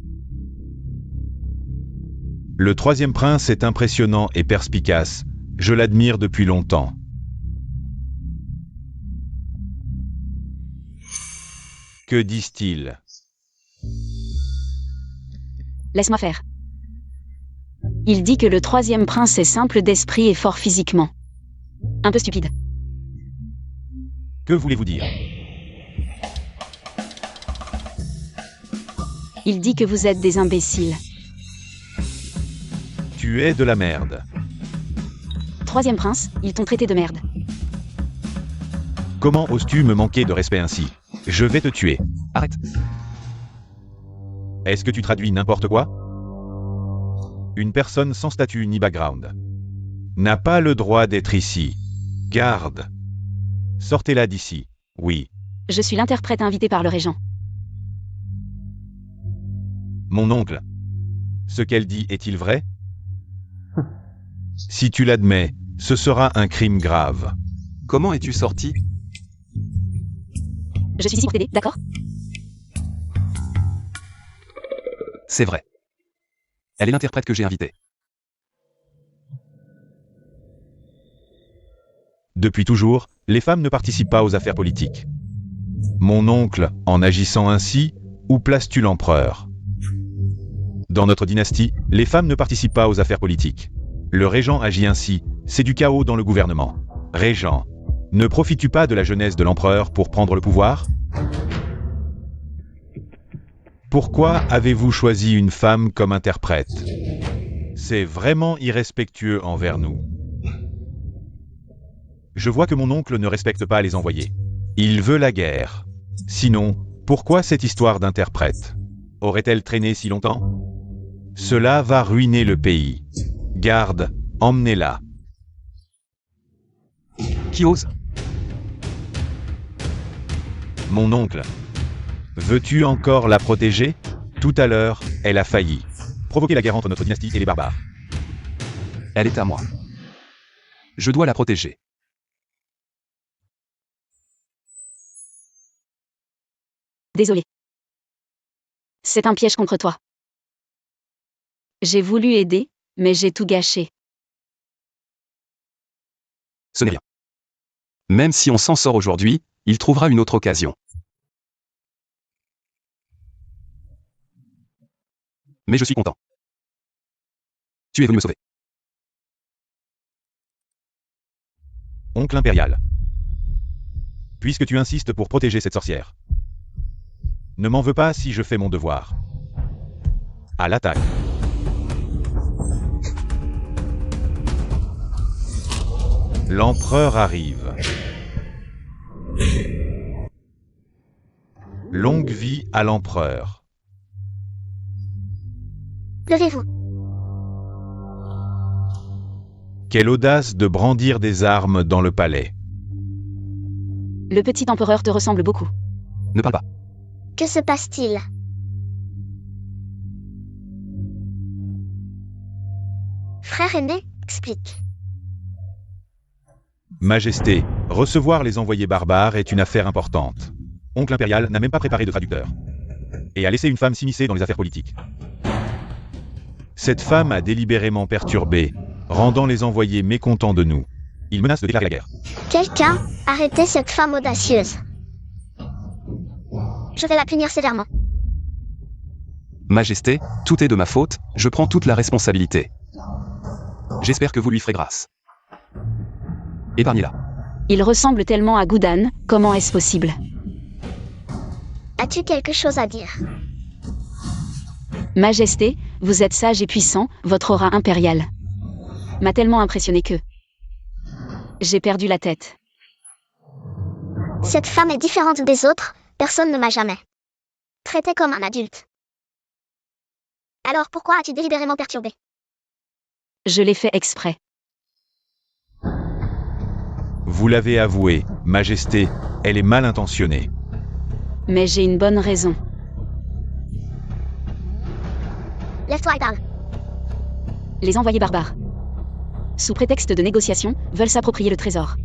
Le troisième prince est impressionnant et perspicace. Je l'admire depuis longtemps. Que disent-ils? Laisse-moi faire. Il dit que le troisième prince est simple d'esprit et fort physiquement. Un peu stupide. Que voulez-vous dire? Il dit que vous êtes des imbéciles. Tu es de la merde. Troisième prince, ils t'ont traité de merde. Comment oses-tu me manquer de respect ainsi? Je vais te tuer. Arrête. Est-ce que tu traduis n'importe quoi? Une personne sans statut ni background n'a pas le droit d'être ici. Garde. Sortez-la d'ici. Oui. Je suis l'interprète invité par le régent. Mon oncle. Ce qu'elle dit est-il vrai? Si tu l'admets, ce sera un crime grave. Comment es-tu sorti? Je suis ici pour t'aider, d'accord? C'est vrai. Elle est l'interprète que j'ai invitée. Depuis toujours, les femmes ne participent pas aux affaires politiques. Mon oncle, en agissant ainsi, où places-tu l'empereur? Dans notre dynastie, les femmes ne participent pas aux affaires politiques. Le régent agit ainsi, c'est du chaos dans le gouvernement. Régent, ne profites-tu pas de la jeunesse de l'empereur pour prendre le pouvoir? Pourquoi avez-vous choisi une femme comme interprète? C'est vraiment irrespectueux envers nous. Je vois que mon oncle ne respecte pas les envoyés. Il veut la guerre. Sinon, pourquoi cette histoire d'interprète? Aurait-elle traîné si longtemps? Cela va ruiner le pays. Garde, emmenez-la. Qui ose? Mon oncle. Veux-tu encore la protéger? Tout à l'heure, elle a failli provoquer la guerre entre notre dynastie et les barbares. Elle est à moi. Je dois la protéger. Désolé. C'est un piège contre toi. J'ai voulu aider, mais j'ai tout gâché. Ce n'est rien. Même si on s'en sort aujourd'hui, il trouvera une autre occasion. Mais je suis content. Tu es venu me sauver. Oncle impérial. Puisque tu insistes pour protéger cette sorcière, ne m'en veux pas si je fais mon devoir. À l'attaque. L'empereur arrive. Longue vie à l'empereur. Levez-vous. Quelle audace de brandir des armes dans le palais. Le petit empereur te ressemble beaucoup. Ne parle pas. Que se passe-t-il? Frère aîné, explique. Majesté, recevoir les envoyés barbares est une affaire importante. Oncle impérial n'a même pas préparé de traducteur. Et a laissé une femme s'immiscer dans les affaires politiques. Cette femme a délibérément perturbé, rendant les envoyés mécontents de nous. Il menace de déclarer la guerre. Quelqu'un, arrêtez cette femme audacieuse. Je vais la punir sévèrement. Majesté, tout est de ma faute, je prends toute la responsabilité. J'espère que vous lui ferez grâce. Épargnez-la. Il ressemble tellement à Goudan, comment est-ce possible? As-tu quelque chose à dire? Majesté, vous êtes sage et puissant, votre aura impériale m'a tellement impressionné que j'ai perdu la tête. Cette femme est différente des autres, personne ne m'a jamais traité comme un adulte. Alors pourquoi as-tu délibérément perturbé? Je l'ai fait exprès. Vous l'avez avoué, Majesté, elle est mal intentionnée. Mais j'ai une bonne raison. Lève-toi et parle. Les envoyés barbares, sous prétexte de négociation, veulent s'approprier le trésor.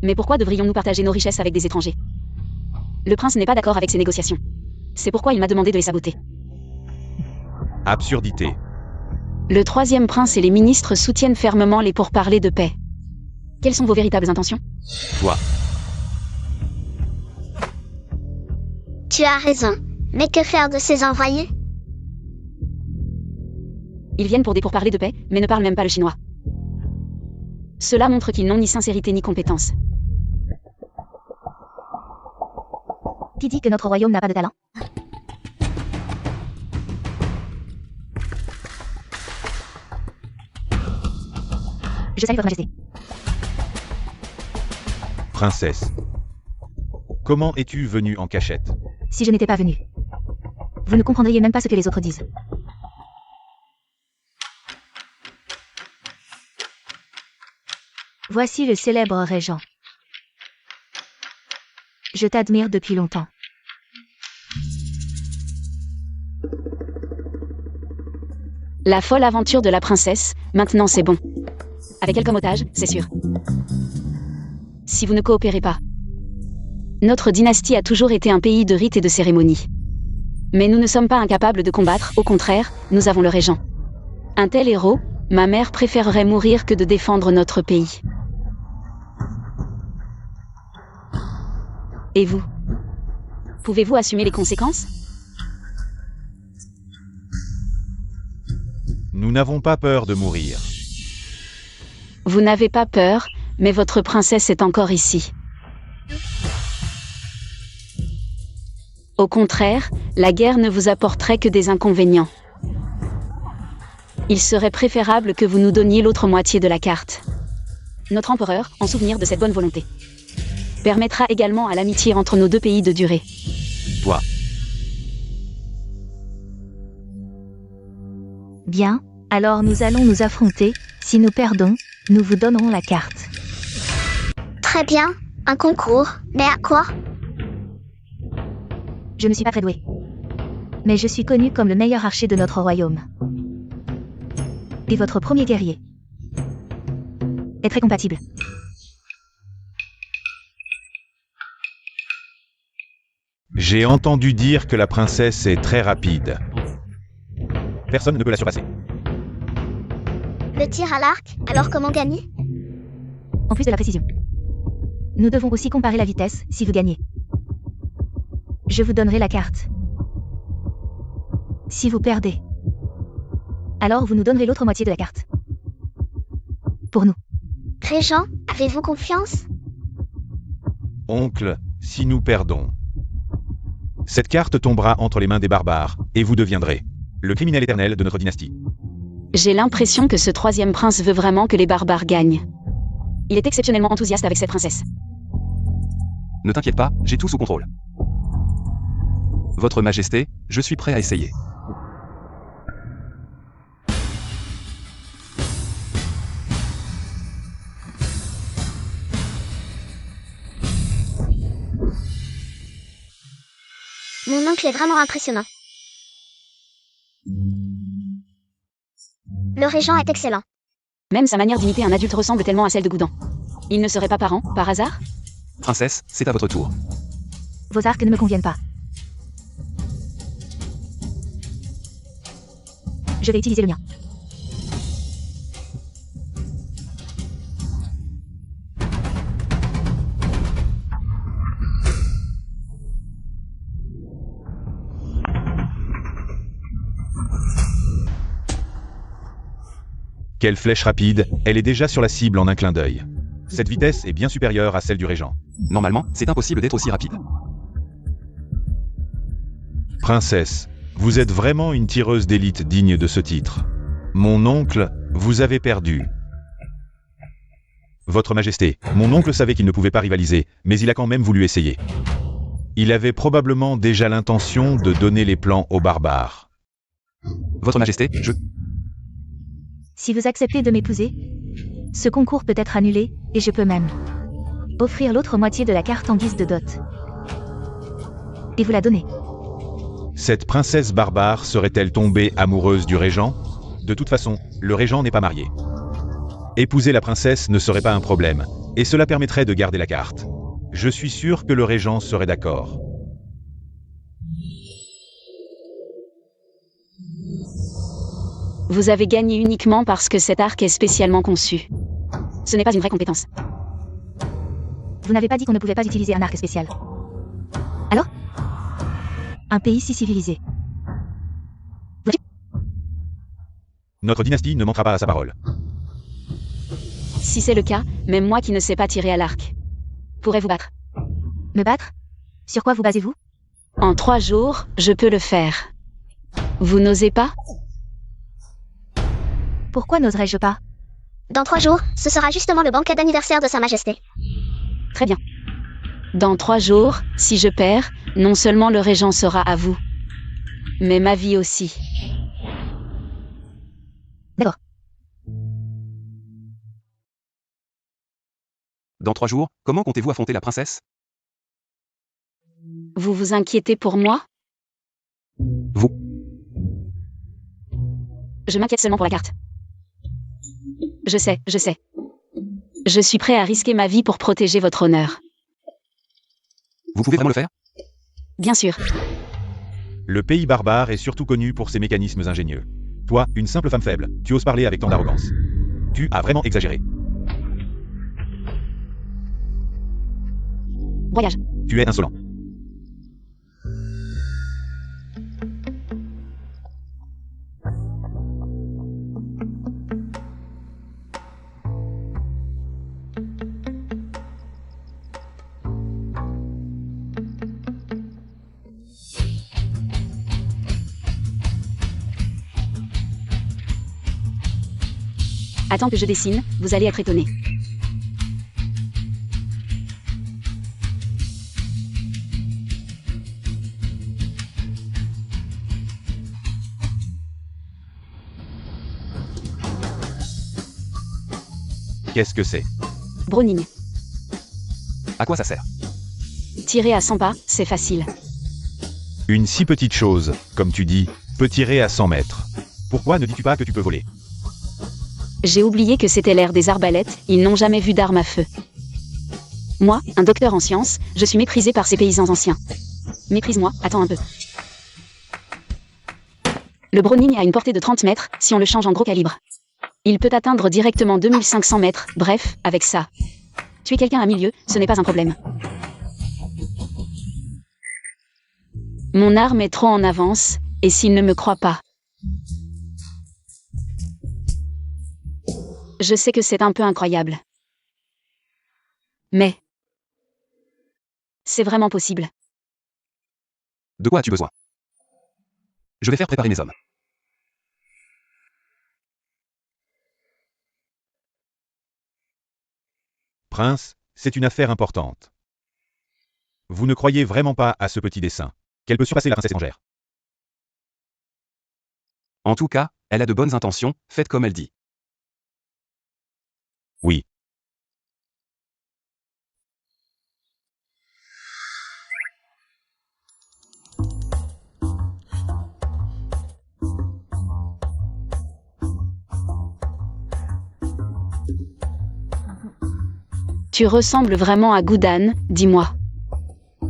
Mais pourquoi devrions-nous partager nos richesses avec des étrangers? Le prince n'est pas d'accord avec ces négociations. C'est pourquoi il m'a demandé de les saboter. Absurdité. Le troisième prince et les ministres soutiennent fermement les pourparlers de paix. Quelles sont vos véritables intentions? Toi. Tu as raison. Mais que faire de ces envoyés? Ils viennent pour des pourparlers de paix, mais ne parlent même pas le chinois. Cela montre qu'ils n'ont ni sincérité ni compétence. Qui dit que notre royaume n'a pas de talent? Je salue votre majesté. Princesse. Comment es-tu venue en cachette? Si je n'étais pas venu, vous ne comprendriez même pas ce que les autres disent. Voici le célèbre régent. Je t'admire depuis longtemps. La folle aventure de la princesse, maintenant c'est bon. Avec elle comme otage, c'est sûr. Si vous ne coopérez pas. Notre dynastie a toujours été un pays de rites et de cérémonies. Mais nous ne sommes pas incapables de combattre, au contraire, nous avons le régent. Un tel héros, ma mère préférerait mourir que de défendre notre pays. Et vous? Pouvez-vous assumer les conséquences? Nous n'avons pas peur de mourir. Vous n'avez pas peur, mais votre princesse est encore ici. Au contraire, la guerre ne vous apporterait que des inconvénients. Il serait préférable que vous nous donniez l'autre moitié de la carte. Notre empereur, en souvenir de cette bonne volonté, permettra également à l'amitié entre nos deux pays de durer. Toi. Bien, alors nous allons nous affronter. Si nous perdons, nous vous donnerons la carte. Très bien. Un concours. Mais à quoi? Je ne suis pas très doué. Mais je suis connu comme le meilleur archer de notre royaume. Et votre premier guerrier est très compatible. J'ai entendu dire que la princesse est très rapide. Personne ne peut la surpasser. Le tir à l'arc, alors comment gagner? En plus de la précision, nous devons aussi comparer la vitesse si vous gagnez. Je vous donnerai la carte. Si vous perdez, alors vous nous donnerez l'autre moitié de la carte. Pour nous. Régent, avez-vous confiance? Oncle, si nous perdons, cette carte tombera entre les mains des barbares, et vous deviendrez le criminel éternel de notre dynastie. J'ai l'impression que ce troisième prince veut vraiment que les barbares gagnent. Il est exceptionnellement enthousiaste avec cette princesse. Ne t'inquiète pas, j'ai tout sous contrôle. Votre Majesté, je suis prêt à essayer. Mon oncle est vraiment impressionnant. Le régent est excellent. Même sa manière d'imiter un adulte ressemble tellement à celle de Goudan. Il ne serait pas parent, par hasard? Princesse, c'est à votre tour. Vos arcs ne me conviennent pas. Je vais utiliser le mien. Quelle flèche rapide, elle est déjà sur la cible en un clin d'œil. Cette vitesse est bien supérieure à celle du régent. Normalement, c'est impossible d'être aussi rapide. Princesse, vous êtes vraiment une tireuse d'élite digne de ce titre. Mon oncle, vous avez perdu. Votre Majesté, mon oncle savait qu'il ne pouvait pas rivaliser, mais il a quand même voulu essayer. Il avait probablement déjà l'intention de donner les plans aux barbares. Votre Majesté, Si vous acceptez de m'épouser, ce concours peut être annulé, et je peux même offrir l'autre moitié de la carte en guise de dot. Et vous la donnez. Cette princesse barbare serait-elle tombée amoureuse du régent? De toute façon, le régent n'est pas marié. Épouser la princesse ne serait pas un problème, et cela permettrait de garder la carte. Je suis sûr que le régent serait d'accord. Vous avez gagné uniquement parce que cet arc est spécialement conçu. Ce n'est pas une vraie compétence. Vous n'avez pas dit qu'on ne pouvait pas utiliser un arc spécial. Alors? Un pays si civilisé. Notre dynastie ne manquera pas à sa parole. Si c'est le cas, même moi qui ne sais pas tirer à l'arc pourrais vous battre. Me battre? Sur quoi vous basez-vous? En 3 jours, je peux le faire. Vous n'osez pas? Pourquoi n'oserais-je pas? Dans 3 jours, ce sera justement le banquet d'anniversaire de Sa Majesté. Très bien. Dans 3 jours, si je perds, non seulement le régent sera à vous, mais ma vie aussi. D'accord. Dans 3 jours, comment comptez-vous affronter la princesse? Vous vous inquiétez pour moi? Vous. Je m'inquiète seulement pour la carte. Je sais. Je suis prêt à risquer ma vie pour protéger votre honneur. Vous pouvez vraiment le faire? Bien sûr. Le pays barbare est surtout connu pour ses mécanismes ingénieux. Toi, une simple femme faible, tu oses parler avec tant d'arrogance. Tu as vraiment exagéré. Voyage. Tu es insolent. Attends que je dessine, vous allez être étonné. Qu'est-ce que c'est? Browning. À quoi ça sert? Tirer à 100 pas, c'est facile. Une si petite chose, comme tu dis, peut tirer à 100 mètres. Pourquoi ne dis-tu pas que tu peux voler? J'ai oublié que c'était l'ère des arbalètes, ils n'ont jamais vu d'armes à feu. Moi, un docteur en sciences, je suis méprisé par ces paysans anciens. Méprise-moi, attends un peu. Le Browning a une portée de 30 mètres, si on le change en gros calibre. Il peut atteindre directement 2500 mètres, bref, avec ça. Tuer quelqu'un à milieu, ce n'est pas un problème. Mon arme est trop en avance, et s'il ne me croit pas. Je sais que c'est un peu incroyable. Mais c'est vraiment possible. De quoi as-tu besoin? Je vais faire préparer mes hommes. Prince, c'est une affaire importante. Vous ne croyez vraiment pas à ce petit dessin, qu'elle peut surpasser la princesse étrangère? En tout cas, elle a de bonnes intentions, faites comme elle dit. Oui. Tu ressembles vraiment à Goudan, dis-moi.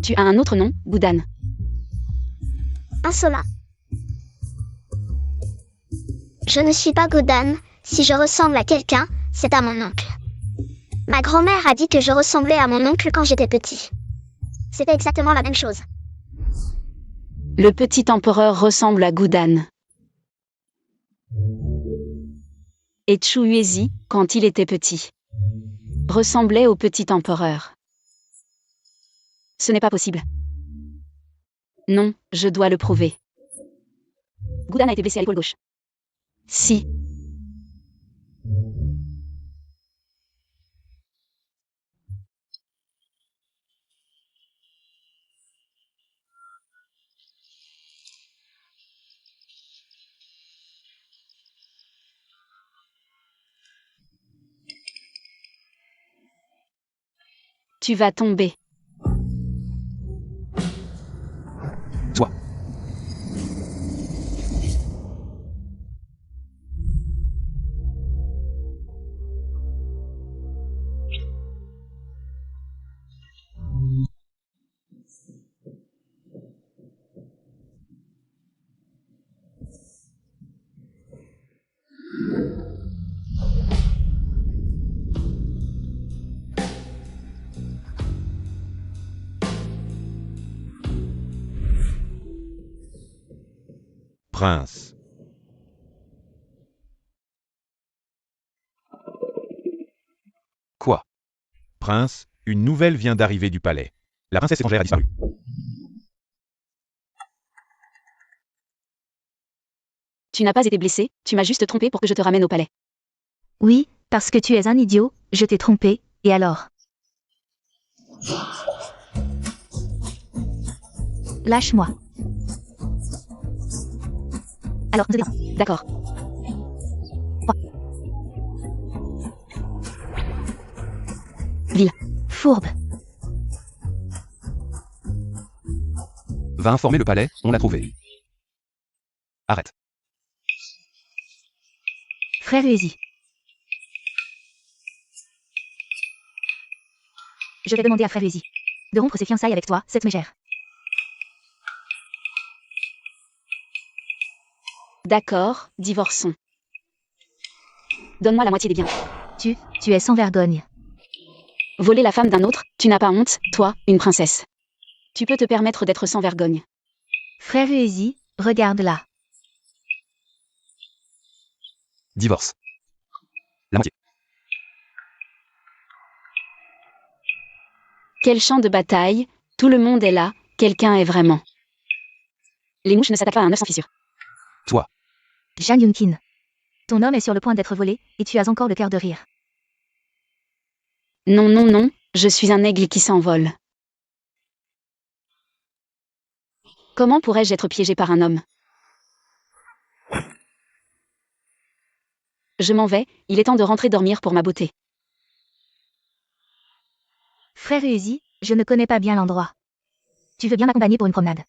Tu as un autre nom, Goudan. Insolent. Je ne suis pas Goudan. Si je ressemble à quelqu'un, c'est à mon oncle. Ma grand-mère a dit que je ressemblais à mon oncle quand j'étais petit. C'était exactement la même chose. Le petit empereur ressemble à Goudan. Et Chuuezi, quand il était petit, ressemblait au petit empereur. Ce n'est pas possible. Non, je dois le prouver. Goudan a été blessé à l'épaule gauche. Si. Tu vas tomber. Toi. Prince. Quoi? Prince, une nouvelle vient d'arriver du palais. La princesse étrangère a disparu. Tu n'as pas été blessé, tu m'as juste trompé pour que je te ramène au palais. Oui, parce que tu es un idiot, je t'ai trompé, et alors? Lâche-moi. Alors, D'accord. fourbe. Va informer le palais, on l'a trouvé. Arrête. Frère Uezi. Je vais demander à Frère Uezi de rompre ses fiançailles avec toi, cette mégère. D'accord, divorçons. Donne-moi la moitié des biens. Tu es sans vergogne. Voler la femme d'un autre, tu n'as pas honte, toi, une princesse. Tu peux te permettre d'être sans vergogne. Frère Uezi, regarde là. Divorce. La moitié. Quel champ de bataille, tout le monde est là, quelqu'un est vraiment. Les mouches ne s'attaquent pas à un œuf sans fissure. Toi. Jang Yunkin. Ton homme est sur le point d'être volé, et tu as encore le cœur de rire. Non, non, non, je suis un aigle qui s'envole. Comment pourrais-je être piégé par un homme? Je m'en vais, il est temps de rentrer dormir pour ma beauté. Frère Uezi, je ne connais pas bien l'endroit. Tu veux bien m'accompagner pour une promenade?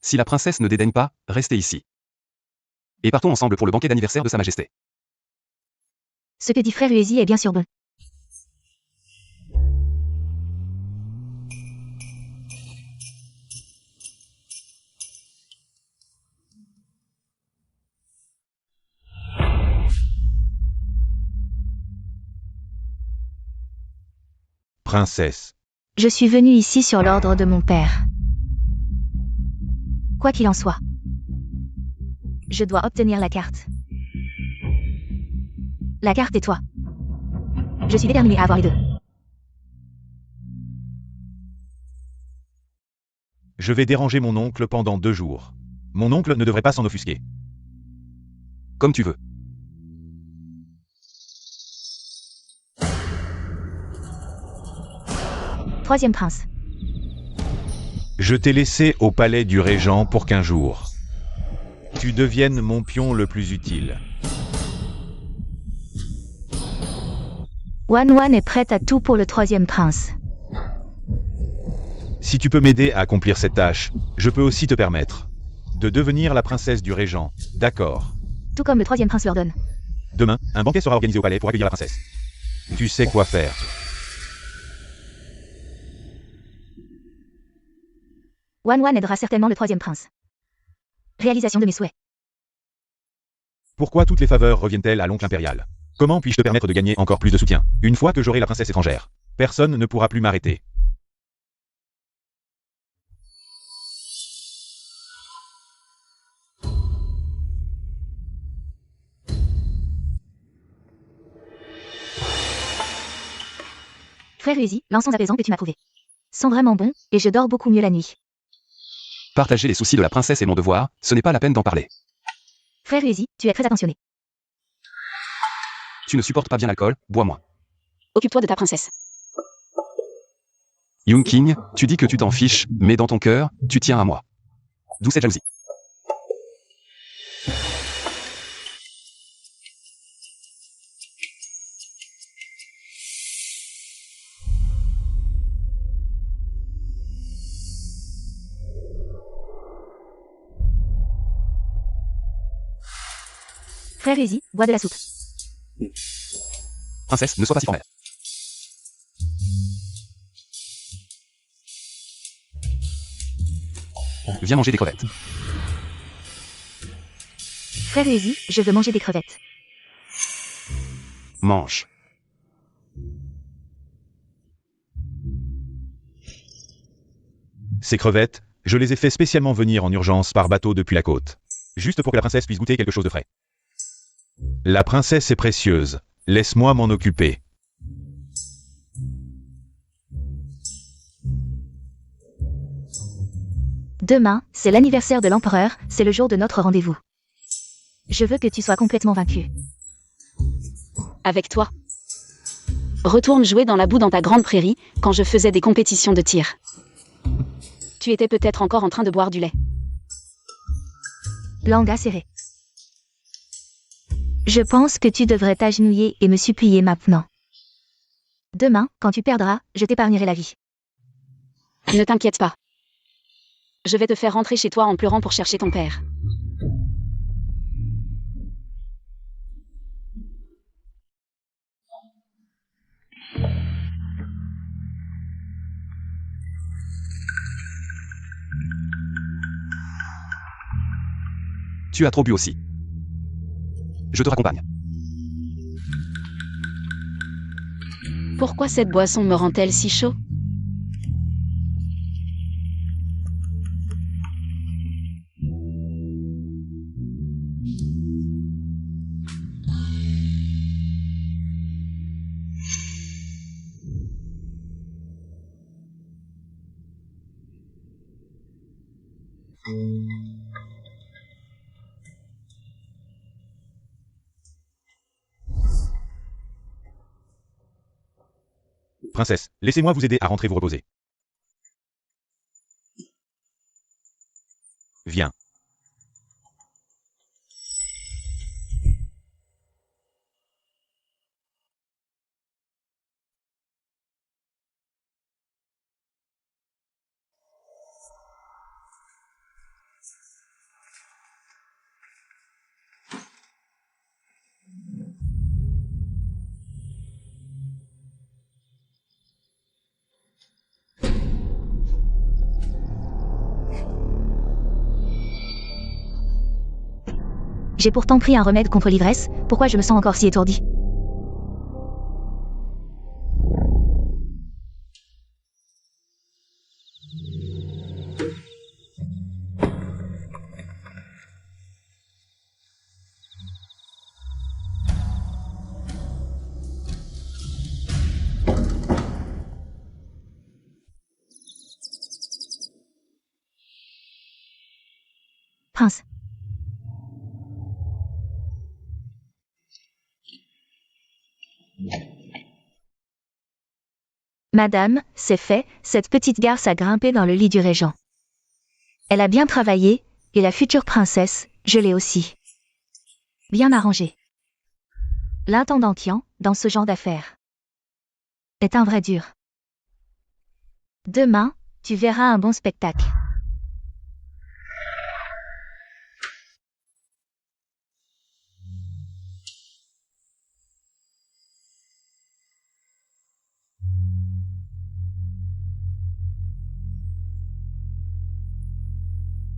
Si la princesse ne dédaigne pas, restez ici. Et partons ensemble pour le banquet d'anniversaire de Sa Majesté. Ce que dit Frère Uezi est bien sûr bon. Princesse. Je suis venu ici sur l'ordre de mon père. Quoi qu'il en soit, je dois obtenir la carte. La carte et toi. Je suis déterminé à avoir les deux. Je vais déranger mon oncle pendant 2 jours. Mon oncle ne devrait pas s'en offusquer. Comme tu veux. Troisième prince. Je t'ai laissé au palais du régent pour 15 jours. Tu deviennes mon pion le plus utile. Wan Wan est prête à tout pour le troisième prince. Si tu peux m'aider à accomplir cette tâche, je peux aussi te permettre de devenir la princesse du régent, d'accord? Tout comme le troisième prince l'ordonne. Demain, un banquet sera organisé au palais pour accueillir la princesse. Tu sais quoi faire. Wan Wan aidera certainement le troisième prince. Réalisation de mes souhaits. Pourquoi toutes les faveurs reviennent-elles à l'oncle impérial? Comment puis-je te permettre de gagner encore plus de soutien? Une fois que j'aurai la princesse étrangère, personne ne pourra plus m'arrêter. Frère Uezi, l'encens apaisant que tu m'as trouvé sont vraiment bons, et je dors beaucoup mieux la nuit. Partager les soucis de la princesse est mon devoir, ce n'est pas la peine d'en parler. Frère Uezi, tu es très attentionné. Tu ne supportes pas bien l'alcool, bois moins. Occupe-toi de ta princesse. Young King, tu dis que tu t'en fiches, mais dans ton cœur, tu tiens à moi. D'où cette jalousie? Frère Easy, bois de la soupe. Princesse, ne sois pas si formelle. Viens manger des crevettes. Frère Easy, je veux manger des crevettes. Mange. Ces crevettes, je les ai fait spécialement venir en urgence par bateau depuis la côte. Juste pour que la princesse puisse goûter quelque chose de frais. La princesse est précieuse. Laisse-moi m'en occuper. Demain, c'est l'anniversaire de l'empereur, c'est le jour de notre rendez-vous. Je veux que tu sois complètement vaincu. Avec toi. Retourne jouer dans la boue dans ta grande prairie, quand je faisais des compétitions de tir. Tu étais peut-être encore en train de boire du lait. Langue acérée. Je pense que tu devrais t'agenouiller et me supplier maintenant. Demain, quand tu perdras, je t'épargnerai la vie. Ne t'inquiète pas. Je vais te faire rentrer chez toi en pleurant pour chercher ton père. Tu as trop bu aussi. Je te raccompagne. Pourquoi cette boisson me rend-elle si chaud? Princesse, laissez-moi vous aider à rentrer vous reposer. Viens. J'ai pourtant pris un remède contre l'ivresse, pourquoi je me sens encore si étourdie? Prince. Madame, c'est fait, cette petite garce a grimpé dans le lit du régent. Elle a bien travaillé, et la future princesse, je l'ai aussi. Bien arrangé. L'intendant Qian, dans ce genre d'affaires, est un vrai dur. Demain, tu verras un bon spectacle.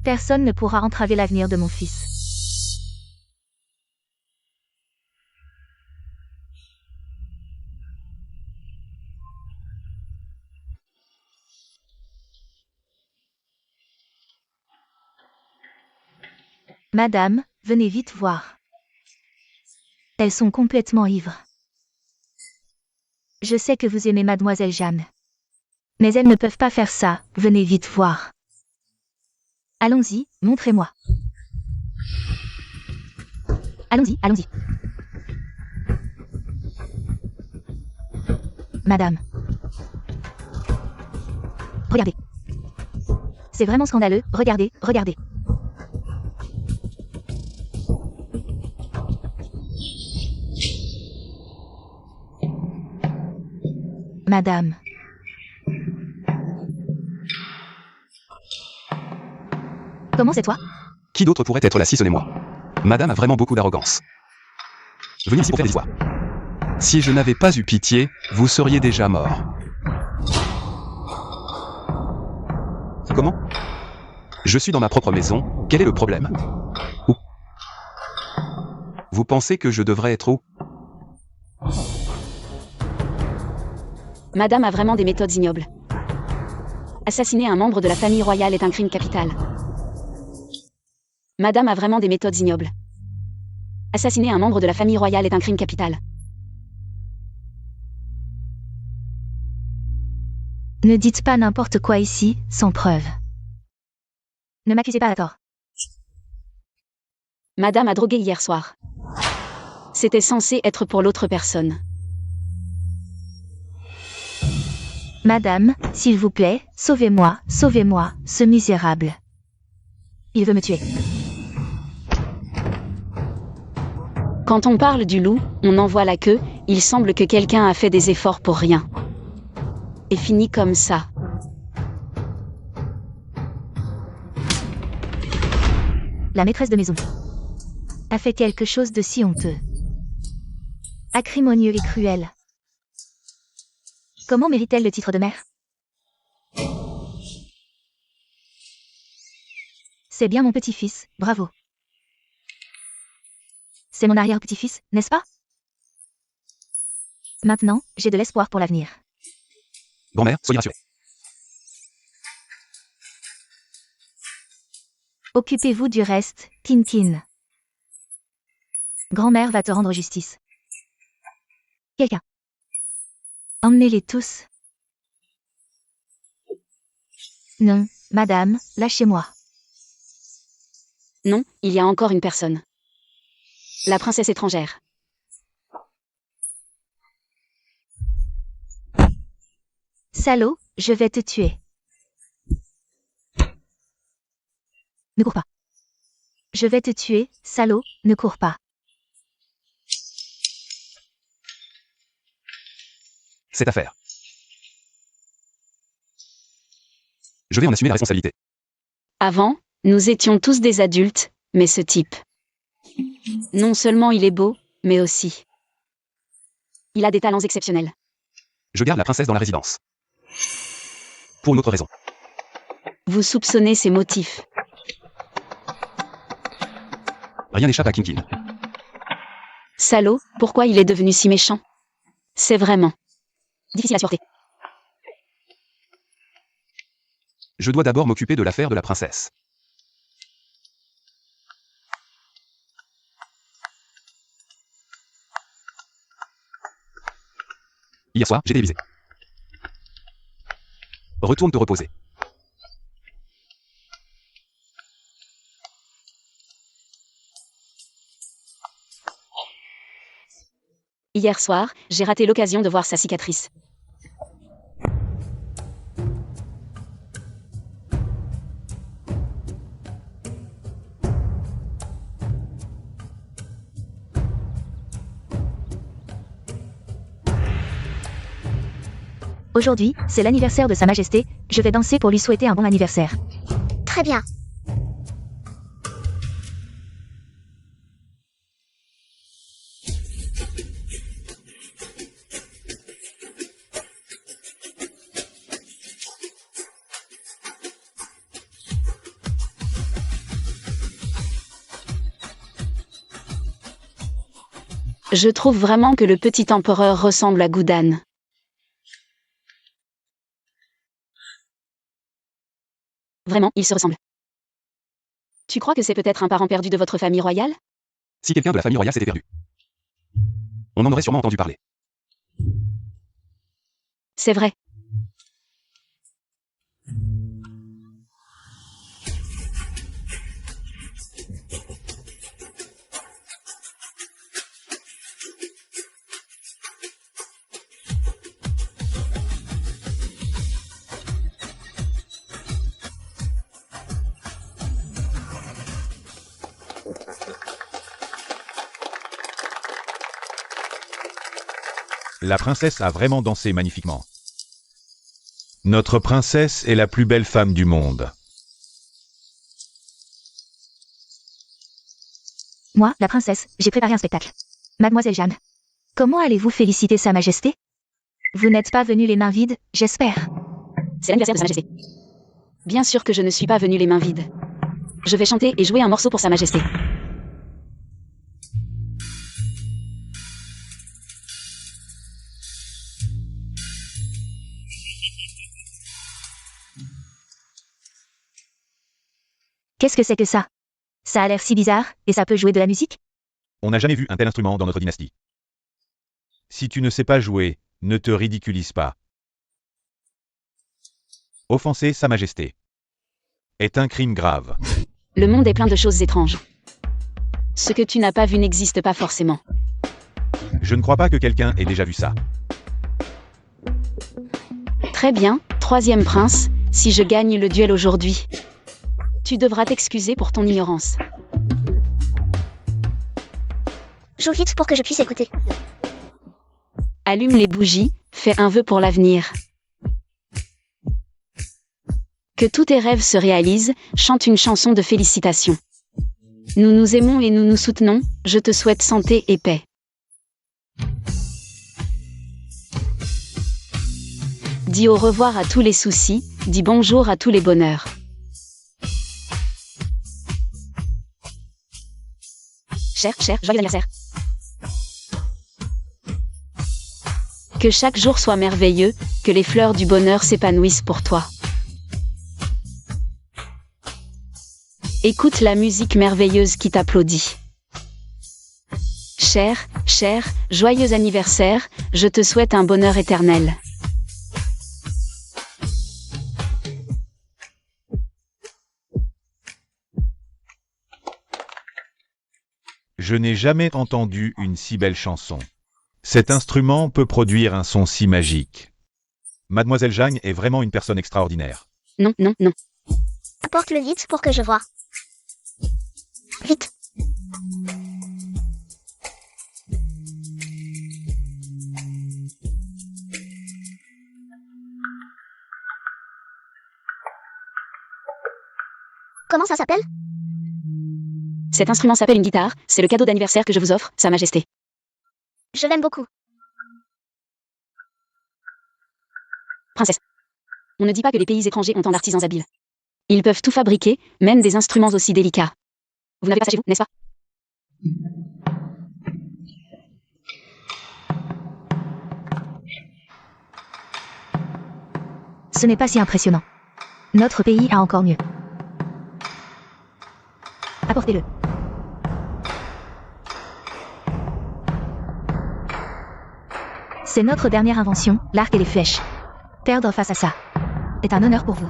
Personne ne pourra entraver l'avenir de mon fils. Madame, venez vite voir. Elles sont complètement ivres. Je sais que vous aimez Mademoiselle Jeanne. Mais elles ne peuvent pas faire ça, venez vite voir. Allons-y, montrez-moi. Allons-y, allons-y. Madame. regardez. C'est vraiment scandaleux, regardez, regardez. Madame. Comment c'est toi? Qui d'autre pourrait être là si ce n'est moi? Madame a vraiment beaucoup d'arrogance. Venez ici pour faire des histoires. Si je n'avais pas eu pitié, vous seriez déjà mort. Comment? Je suis dans ma propre maison, quel est le problème? Où? Vous pensez que je devrais être où? Madame a vraiment des méthodes ignobles. Assassiner un membre de la famille royale est un crime capital. Madame a vraiment des méthodes ignobles. Assassiner un membre de la famille royale est un crime capital. Ne dites pas n'importe quoi ici, sans preuve. Ne m'accusez pas à tort. Madame a drogué hier soir. C'était censé être pour l'autre personne. Madame, s'il vous plaît, sauvez-moi, sauvez-moi, ce misérable. Il veut me tuer. Quand on parle du loup, on en voit la queue, il semble que quelqu'un a fait des efforts pour rien. Et finit comme ça. La maîtresse de maison a fait quelque chose de si honteux. Acrimonieux et cruel. Comment mérite-t-elle le titre de mère? C'est bien mon petit-fils, bravo. C'est mon arrière-petit-fils, n'est-ce pas? Maintenant, j'ai de l'espoir pour l'avenir. Grand-mère, soyez rassurée. Occupez-vous du reste, Tintin. Grand-mère va te rendre justice. Quelqu'un. Emmenez-les tous. Non, madame, lâchez-moi. Non, il y a encore une personne. La princesse étrangère. Salaud, je vais te tuer. Ne cours pas. Je vais te tuer, salaud, ne cours pas. Cette affaire. Je vais en assumer la responsabilité. Avant, nous étions tous des adultes, mais ce type. Non seulement il est beau, mais aussi. Il a des talents exceptionnels. Je garde la princesse dans la résidence. Pour une autre raison. Vous soupçonnez ses motifs. Rien n'échappe à Kinkin. Salaud, pourquoi il est devenu si méchant? C'est vraiment difficile à supporter. Je dois d'abord m'occuper de l'affaire de la princesse. Hier soir, j'ai télévisé. Retourne te reposer. Hier soir, j'ai raté l'occasion de voir sa cicatrice. Aujourd'hui, c'est l'anniversaire de Sa Majesté, je vais danser pour lui souhaiter un bon anniversaire. Très bien. Je trouve vraiment que le petit empereur ressemble à Goudan. Vraiment, ils se ressemblent. Tu crois que c'est peut-être un parent perdu de votre famille royale? Si quelqu'un de la famille royale s'était perdu. On en aurait sûrement entendu parler. C'est vrai. La princesse a vraiment dansé magnifiquement. Notre princesse est la plus belle femme du monde. Moi, la princesse, j'ai préparé un spectacle. Mademoiselle Jeanne. Comment allez-vous féliciter Sa Majesté? Vous n'êtes pas venu les mains vides, j'espère. C'est l'anniversaire de Sa Majesté. Bien sûr que je ne suis pas venue les mains vides. Je vais chanter et jouer un morceau pour Sa Majesté. Qu'est-ce que c'est que ça? Ça a l'air si bizarre, et ça peut jouer de la musique? On n'a jamais vu un tel instrument dans notre dynastie. Si tu ne sais pas jouer, ne te ridiculise pas. Offenser Sa Majesté est un crime grave. Le monde est plein de choses étranges. Ce que tu n'as pas vu n'existe pas forcément. Je ne crois pas que quelqu'un ait déjà vu ça. Très bien, troisième prince, si je gagne le duel aujourd'hui, tu devras t'excuser pour ton ignorance. Joue vite pour que je puisse écouter. Allume les bougies, fais un vœu pour l'avenir. Que tous tes rêves se réalisent, chante une chanson de félicitations. Nous nous aimons et nous nous soutenons, je te souhaite santé et paix. Dis au revoir à tous les soucis, dis bonjour à tous les bonheurs. Cher, joyeux anniversaire. Que chaque jour soit merveilleux, que les fleurs du bonheur s'épanouissent pour toi. Écoute la musique merveilleuse qui t'applaudit. Cher, joyeux anniversaire, je te souhaite un bonheur éternel. Je n'ai jamais entendu une si belle chanson. Cet instrument peut produire un son si magique. Mademoiselle Jeanne est vraiment une personne extraordinaire. Non. Apporte-le vite pour que je voie. Vite. Comment ça s'appelle? Cet instrument s'appelle une guitare, c'est le cadeau d'anniversaire que je vous offre, Sa Majesté. Je l'aime beaucoup. Princesse. On ne dit pas que les pays étrangers ont tant d'artisans habiles. Ils peuvent tout fabriquer, même des instruments aussi délicats. Vous n'avez pas ça chez vous, n'est-ce pas? Ce n'est pas si impressionnant. Notre pays a encore mieux. Apportez-le. C'est notre dernière invention, l'arc et les flèches. Perdre face à ça est un honneur pour vous.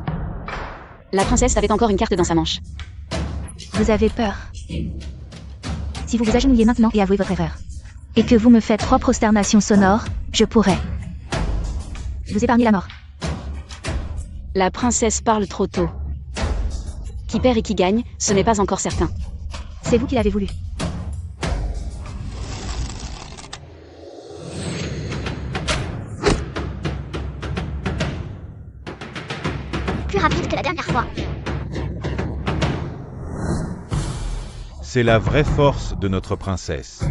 La princesse avait encore une carte dans sa manche. Vous avez peur. Si vous vous agenouillez maintenant et avouez votre erreur, et que vous me faites 3 prosternations sonores, je pourrais vous épargner la mort. La princesse parle trop tôt. Qui perd et qui gagne, ce n'est pas encore certain. C'est vous qui l'avez voulu. Plus rapide que la dernière fois. C'est la vraie force de notre princesse.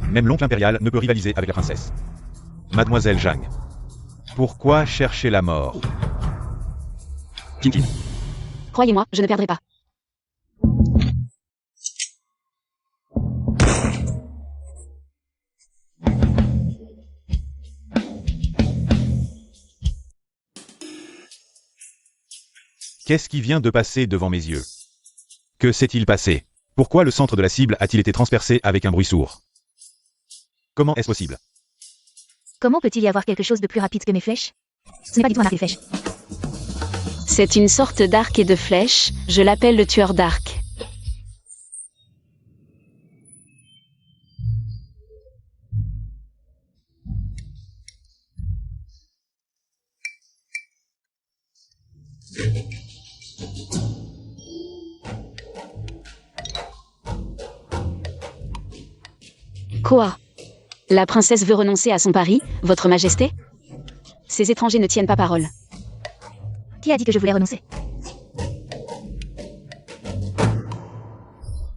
Même l'oncle impérial ne peut rivaliser avec la princesse. Mademoiselle Jeanne. Pourquoi chercher la mort? Kinkin. Croyez-moi, je ne perdrai pas. Qu'est-ce qui vient de passer devant mes yeux? Que s'est-il passé? Pourquoi le centre de la cible a-t-il été transpercé avec un bruit sourd? Comment est-ce possible? Comment peut-il y avoir quelque chose de plus rapide que mes flèches? Ce n'est pas du tout un arc et flèche. C'est une sorte d'arc et de flèche, je l'appelle le tueur d'arc. Quoi? La princesse veut renoncer à son pari, votre majesté? Ces étrangers ne tiennent pas parole. Qui a dit que je voulais renoncer?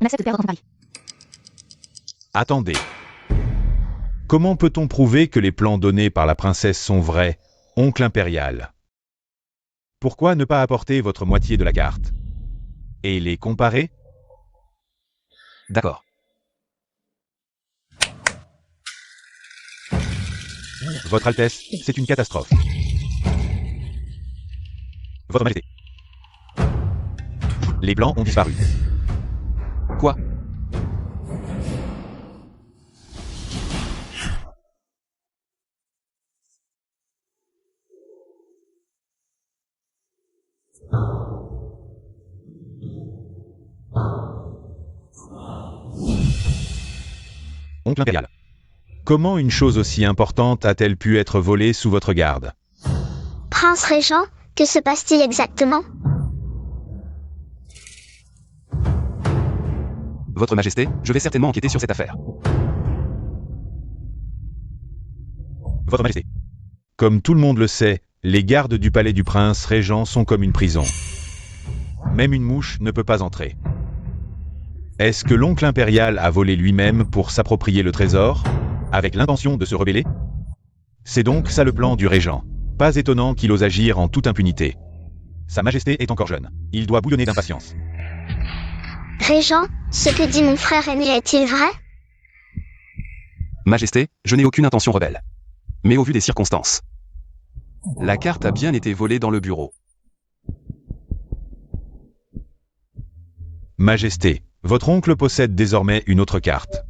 On accepte de perdre ton pari. Attendez. Comment peut-on prouver que les plans donnés par la princesse sont vrais, oncle impérial? Pourquoi ne pas apporter votre moitié de la carte? Et les comparer? D'accord. Votre Altesse, c'est une catastrophe. Votre Majesté. Les blancs ont disparu. Quoi? Oncle impérial. Comment une chose aussi importante a-t-elle pu être volée sous votre garde? Prince Régent, que se passe-t-il exactement? Votre Majesté, je vais certainement enquêter sur cette affaire. Votre Majesté. Comme tout le monde le sait, les gardes du palais du prince régent sont comme une prison. Même une mouche ne peut pas entrer. Est-ce que l'oncle impérial a volé lui-même pour s'approprier le trésor, avec l'intention de se rebeller? C'est donc ça le plan du régent. Pas étonnant qu'il ose agir en toute impunité. Sa Majesté est encore jeune. Il doit bouillonner d'impatience. Régent, ce que dit mon frère aîné est-il vrai? Majesté, je n'ai aucune intention rebelle. Mais au vu des circonstances, la carte a bien été volée dans le bureau. Majesté, votre oncle possède désormais une autre carte.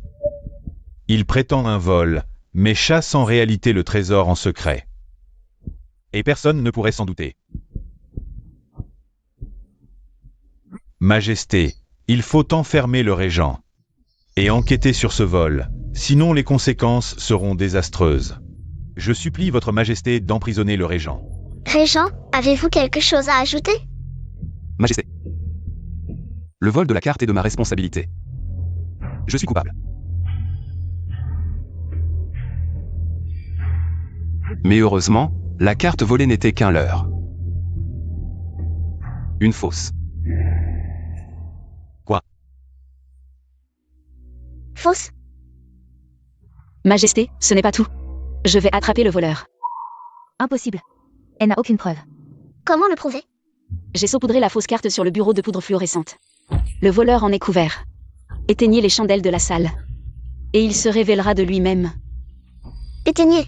Il prétend un vol, mais chasse en réalité le trésor en secret. Et personne ne pourrait s'en douter. Majesté, il faut enfermer le régent et enquêter sur ce vol, sinon les conséquences seront désastreuses. Je supplie votre Majesté d'emprisonner le régent. Régent, avez-vous quelque chose à ajouter? Majesté. Le vol de la carte est de ma responsabilité. Je suis coupable. Mais heureusement, la carte volée n'était qu'un leurre. Une fausse. Quoi? Fausse? Majesté, ce n'est pas tout. Je vais attraper le voleur. Impossible. Elle n'a aucune preuve. Comment le prouver? J'ai saupoudré la fausse carte sur le bureau de poudre fluorescente. Le voleur en est couvert. Éteignez les chandelles de la salle. Et il se révélera de lui-même. Éteignez.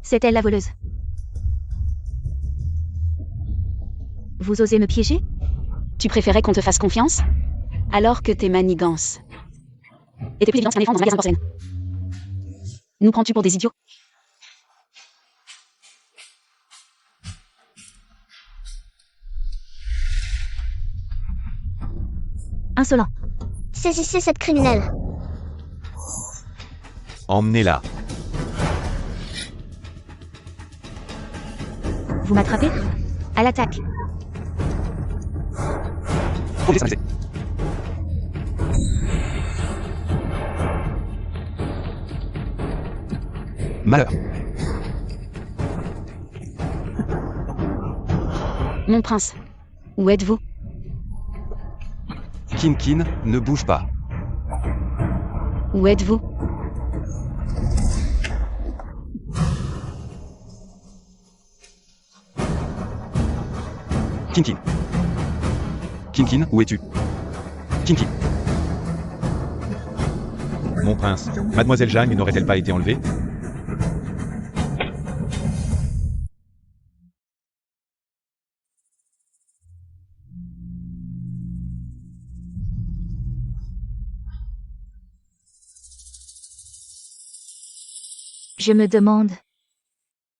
C'est elle la voleuse. Vous osez me piéger? Tu préférais qu'on te fasse confiance? Alors que tes manigances étaient plus évidentes qu'un éléphant dans un magasin de porcelaine. Nous prends-tu pour des idiots? Insolent. Saisissez cette criminelle. Emmenez-la. Vous m'attrapez? À l'attaque. Protégez sa Majesté. Malheur. Mon prince, où êtes-vous? Kin, ne bouge pas. Où êtes-vous? Kin, où es-tu? Kin. Mon prince, mademoiselle Jeanne n'aurait-elle pas été enlevée? Je me demande...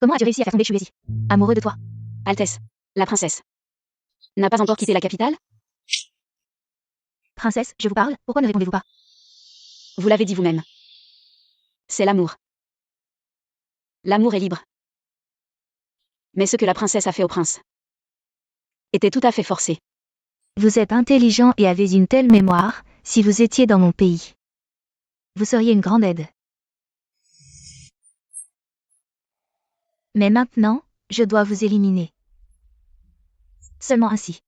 Comment as-tu réussi à faire tomber Shuezi, amoureux de toi? Altesse, la princesse n'a pas encore quitté la capitale? Princesse, je vous parle, pourquoi ne répondez-vous pas? Vous l'avez dit vous-même. C'est l'amour. L'amour est libre. Mais ce que la princesse a fait au prince était tout à fait forcé. Vous êtes intelligent et avez une telle mémoire, si vous étiez dans mon pays. Vous seriez une grande aide. Mais maintenant, je dois vous éliminer. Seulement ainsi.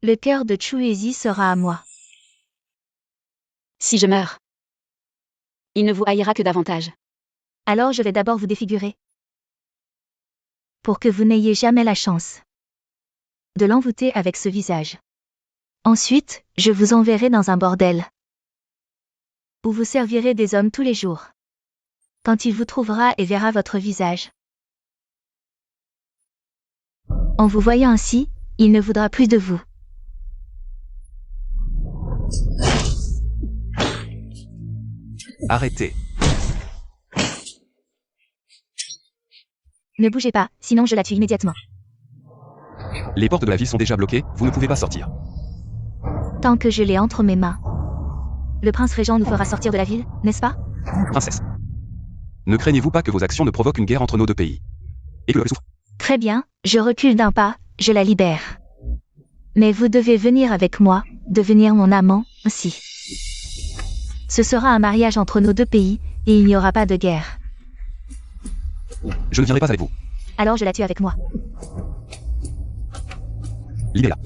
Le cœur de Chuezi sera à moi. Si je meurs, il ne vous haïra que davantage. Alors je vais d'abord vous défigurer. Pour que vous n'ayez jamais la chance de l'envoûter avec ce visage. Ensuite, je vous enverrai dans un bordel où vous servirez des hommes tous les jours. Quand il vous trouvera et verra votre visage. En vous voyant ainsi, il ne voudra plus de vous. Arrêtez. Ne bougez pas, sinon je la tue immédiatement. Les portes de la ville sont déjà bloquées, vous ne pouvez pas sortir. Tant que je l'ai entre mes mains. Le prince régent nous fera sortir de la ville, n'est-ce pas? Princesse. Ne craignez-vous pas que vos actions ne provoquent une guerre entre nos deux pays? Et que le peuple souffre? Très bien, je recule d'un pas, je la libère. Mais vous devez venir avec moi, devenir mon amant, ainsi. Ce sera un mariage entre nos deux pays, et il n'y aura pas de guerre. Je ne viendrai pas avec vous. Alors je la tue avec moi. Libérez-la.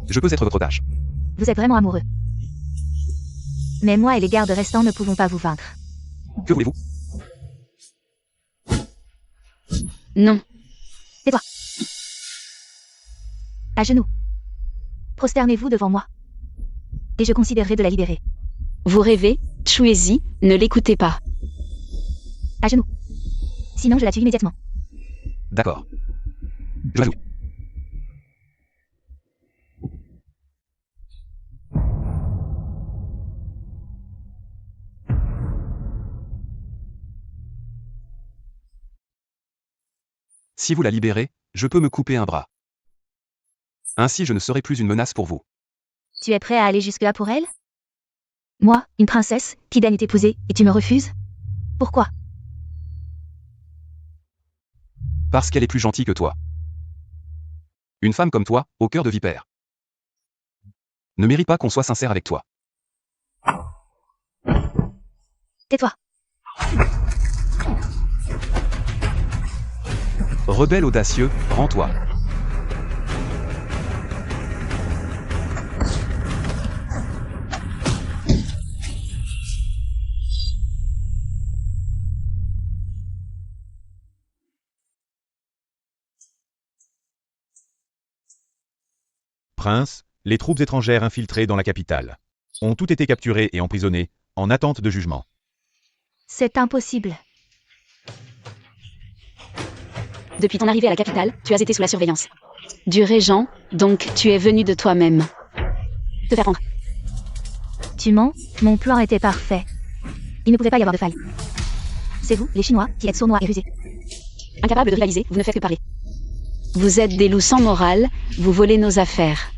Je peux être votre otage. Vous êtes vraiment amoureux. Mais moi et les gardes restants ne pouvons pas vous vaincre. Que voulez-vous? Non. Tais-toi. À genoux. Prosternez-vous devant moi. Et je considérerai de la libérer. Vous rêvez, Chuezi, ne l'écoutez pas. À genoux. Sinon je la tue immédiatement. D'accord. Je la joue. Si vous la libérez, je peux me couper un bras. Ainsi je ne serai plus une menace pour vous. Tu es prêt à aller jusque-là pour elle? Moi, une princesse, qui daigne t'épouser, et tu me refuses? Pourquoi? Parce qu'elle est plus gentille que toi. Une femme comme toi, au cœur de vipère, ne mérite pas qu'on soit sincère avec toi. Tais-toi. Rebelle audacieux, rends-toi. Prince, les troupes étrangères infiltrées dans la capitale ont toutes été capturées et emprisonnées, en attente de jugement. C'est impossible. Depuis ton arrivée à la capitale, tu as été sous la surveillance du régent, donc tu es venu de toi-même. Te faire rendre. Tu mens, mon plan était parfait. Il ne pouvait pas y avoir de faille. C'est vous, les Chinois, qui êtes sournois et rusés. Incapable de rivaliser, vous ne faites que parler. Vous êtes des loups sans morale, vous volez nos affaires.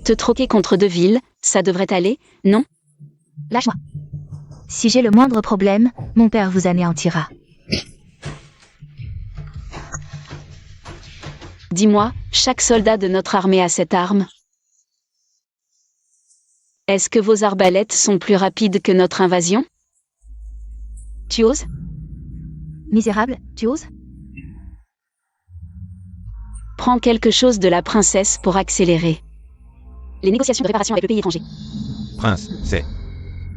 Te troquer contre Deville, ça devrait aller, non? Lâche-moi. Si j'ai le moindre problème, mon père vous anéantira. Dis-moi, chaque soldat de notre armée a cette arme? Est-ce que vos arbalètes sont plus rapides que notre invasion? Tu oses? Misérable, tu oses? Prends quelque chose de la princesse pour accélérer les négociations de réparation avec le pays étranger. Prince, c'est...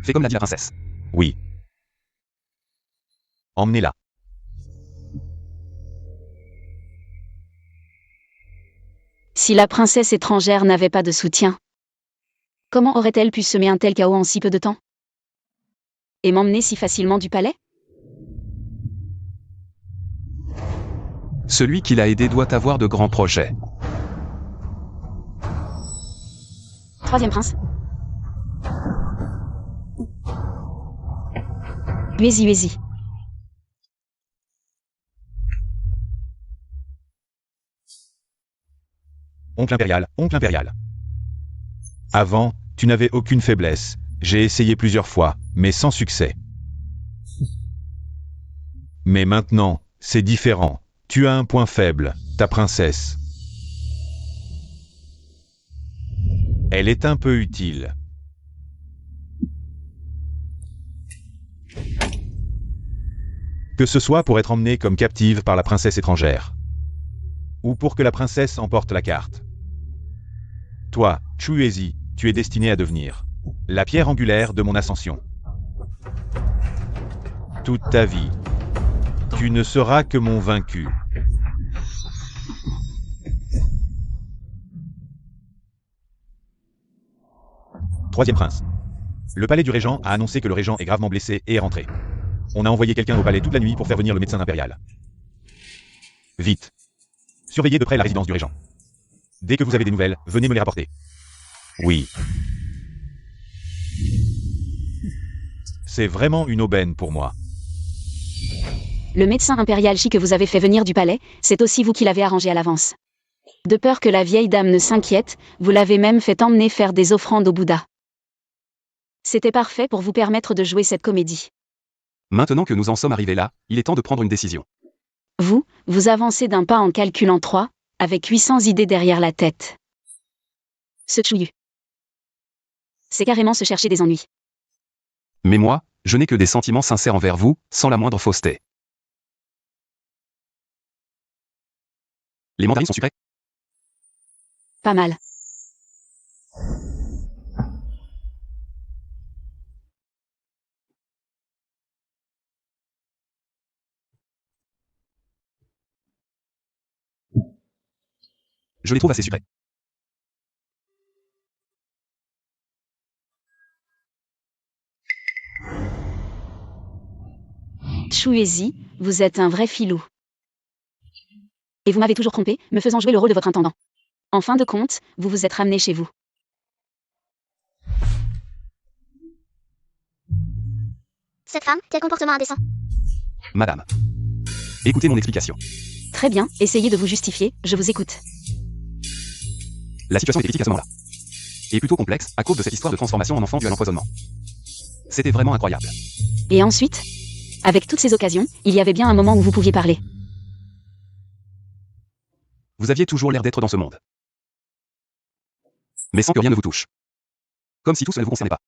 Fais comme l'a dit la princesse. Oui. Emmenez-la. Si la princesse étrangère n'avait pas de soutien, comment aurait-elle pu semer un tel chaos en si peu de temps? Et m'emmener si facilement du palais? Celui qui l'a aidé doit avoir de grands projets. Troisième prince. Uezi Uezi. Oncle impérial, oncle impérial. Avant, tu n'avais aucune faiblesse. J'ai essayé plusieurs fois, mais sans succès. Mais maintenant, c'est différent. Tu as un point faible, ta princesse. Elle est un peu utile. Que ce soit pour être emmenée comme captive par la princesse étrangère, ou pour que la princesse emporte la carte. Toi, Chuezi, tu es destiné à devenir la pierre angulaire de mon ascension. Toute ta vie, tu ne seras que mon vaincu. Troisième prince. Le palais du régent a annoncé que le régent est gravement blessé et est rentré. On a envoyé quelqu'un au palais toute la nuit pour faire venir le médecin impérial. Vite. Surveillez de près la résidence du régent. Dès que vous avez des nouvelles, venez me les rapporter. Oui. C'est vraiment une aubaine pour moi. Le médecin impérial Shi que vous avez fait venir du palais, c'est aussi vous qui l'avez arrangé à l'avance. De peur que la vieille dame ne s'inquiète, vous l'avez même fait emmener faire des offrandes au Bouddha. C'était parfait pour vous permettre de jouer cette comédie. Maintenant que nous en sommes arrivés là, il est temps de prendre une décision. Vous avancez d'un pas en calculant 3, avec 800 idées derrière la tête. Ce Chuyu. C'est carrément se chercher des ennuis. Mais moi, je n'ai que des sentiments sincères envers vous, sans la moindre fausseté. Les mandarines sont sucrées? Pas mal. Je les trouve assez sucrés. Chuezi, vous êtes un vrai filou. Et vous m'avez toujours trompé, me faisant jouer le rôle de votre intendant. En fin de compte, vous vous êtes ramené chez vous. Cette femme, quel comportement indécent. Madame. Écoutez mon explication. Très bien, essayez de vous justifier, je vous écoute. La situation était critique à ce moment-là. Et plutôt complexe, à cause de cette histoire de transformation en enfant due à l'empoisonnement. C'était vraiment incroyable. Et ensuite? Avec toutes ces occasions, il y avait bien un moment où vous pouviez parler. Vous aviez toujours l'air d'être dans ce monde. Mais sans que rien ne vous touche. Comme si tout cela ne vous concernait pas.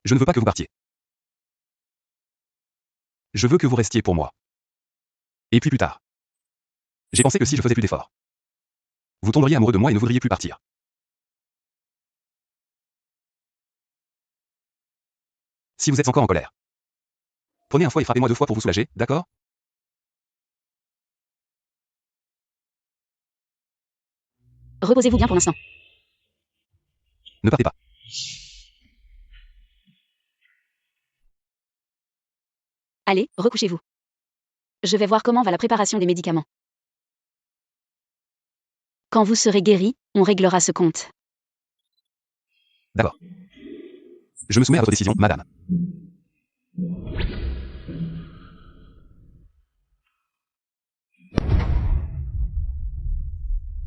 Je ne veux pas que vous partiez. Je veux que vous restiez pour moi. Et puis plus tard. J'ai pensé que si je faisais plus d'efforts, vous tomberiez amoureux de moi et ne voudriez plus partir. Si vous êtes encore en colère, prenez un fouet et frappez-moi 2 fois pour vous soulager, d'accord? Reposez-vous bien pour l'instant. Ne partez pas. Allez, recouchez-vous. Je vais voir comment va la préparation des médicaments. Quand vous serez guéri, on réglera ce compte. D'accord. Je me soumets à votre décision, madame.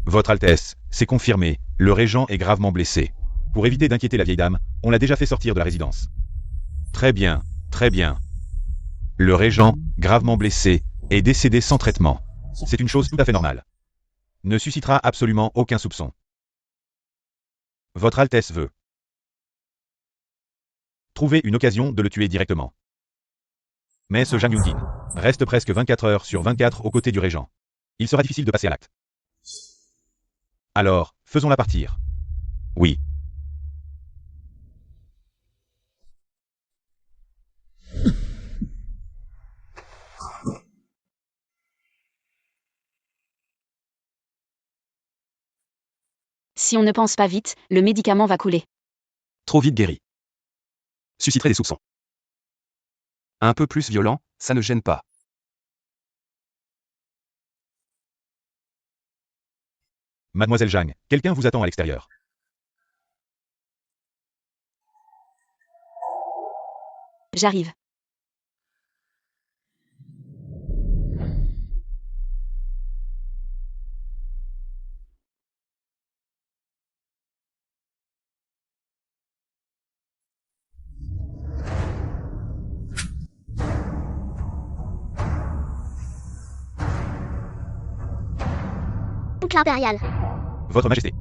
Votre Altesse, c'est confirmé, le régent est gravement blessé. Pour éviter d'inquiéter la vieille dame, on l'a déjà fait sortir de la résidence. Très bien, très bien. Le régent, gravement blessé, est décédé sans traitement. C'est une chose tout à fait normale. Ne suscitera absolument aucun soupçon. Votre Altesse veut trouver une occasion de le tuer directement. Mais ce Zhang Yunqin reste presque 24 heures sur 24 aux côtés du régent. Il sera difficile de passer à l'acte. Alors, faisons-la partir. Oui. Si on ne pense pas vite, le médicament va couler. Trop vite guéri. Susciterait des soupçons. Un peu plus violent, ça ne gêne pas. Mademoiselle Zhang, quelqu'un vous attend à l'extérieur. J'arrive. Oncle impérial. Votre Majesté.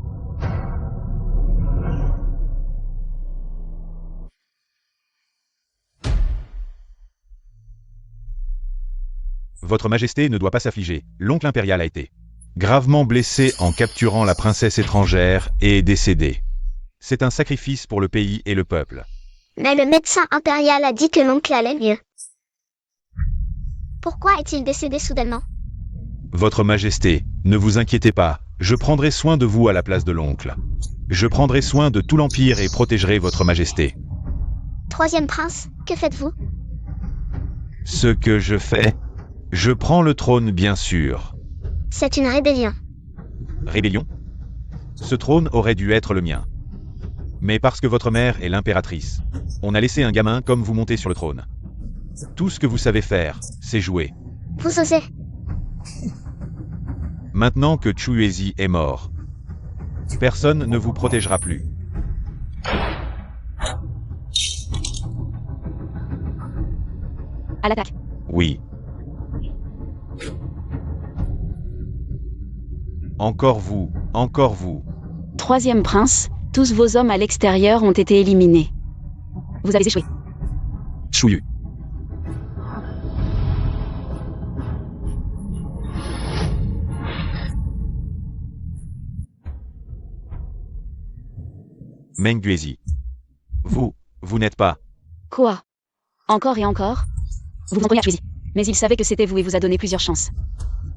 Votre Majesté ne doit pas s'affliger, l'oncle impérial a été gravement blessé en capturant la princesse étrangère et est décédé. C'est un sacrifice pour le pays et le peuple. Mais le médecin impérial a dit que l'oncle allait mieux. Pourquoi est-il décédé soudainement? Votre Majesté, ne vous inquiétez pas, je prendrai soin de vous à la place de l'oncle. Je prendrai soin de tout l'Empire et protégerai votre Majesté. Troisième prince, que faites-vous? Ce que je fais, je prends le trône bien sûr. C'est une rébellion. Rébellion? Ce trône aurait dû être le mien. Mais parce que votre mère est l'impératrice, on a laissé un gamin comme vous monter sur le trône. Tout ce que vous savez faire, c'est jouer. Vous osez. Maintenant que Chuezi est mort, personne ne vous protégera plus. À l'attaque. Oui. Encore vous, encore vous. Troisième prince, tous vos hommes à l'extérieur ont été éliminés. Vous avez échoué. Chouyu. Menguezi. Vous n'êtes pas. Quoi? Encore et encore? Vous vous en prenez à Chuezi. Mais il savait que c'était vous et vous a donné plusieurs chances.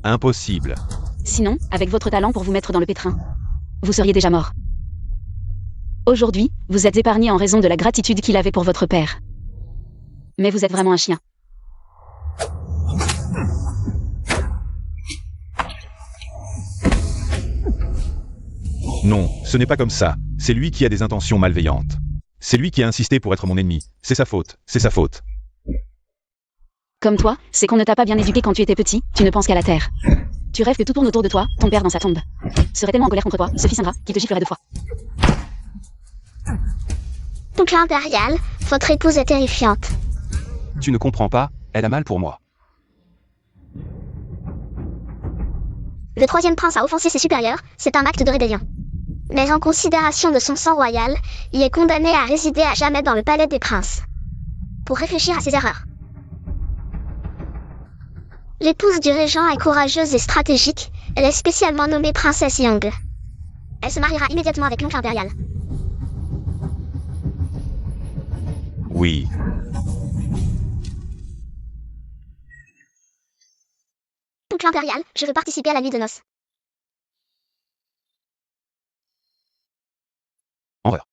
Impossible. Sinon, avec votre talent pour vous mettre dans le pétrin, vous seriez déjà mort. Aujourd'hui, vous êtes épargné en raison de la gratitude qu'il avait pour votre père. Mais vous êtes vraiment un chien. Non, ce n'est pas comme ça. C'est lui qui a des intentions malveillantes. C'est lui qui a insisté pour être mon ennemi. C'est sa faute, c'est sa faute. Comme toi, c'est qu'on ne t'a pas bien éduqué quand tu étais petit, tu ne penses qu'à la terre. Tu rêves que tout tourne autour de toi, ton père dans sa tombe. Serait tellement en colère contre toi, ce fils ingrat, qu'il te giflerait 2 fois. Oncle impérial, votre épouse est terrifiante. Tu ne comprends pas, elle a mal pour moi. Le troisième prince a offensé ses supérieurs, c'est un acte de rébellion. Mais en considération de son sang royal, il est condamné à résider à jamais dans le palais des princes. Pour réfléchir à ses erreurs. L'épouse du régent est courageuse et stratégique, elle est spécialement nommée princesse Young. Elle se mariera immédiatement avec l'oncle impérial. Oui. Oncle impérial, je veux participer à la nuit de noces. Horreur.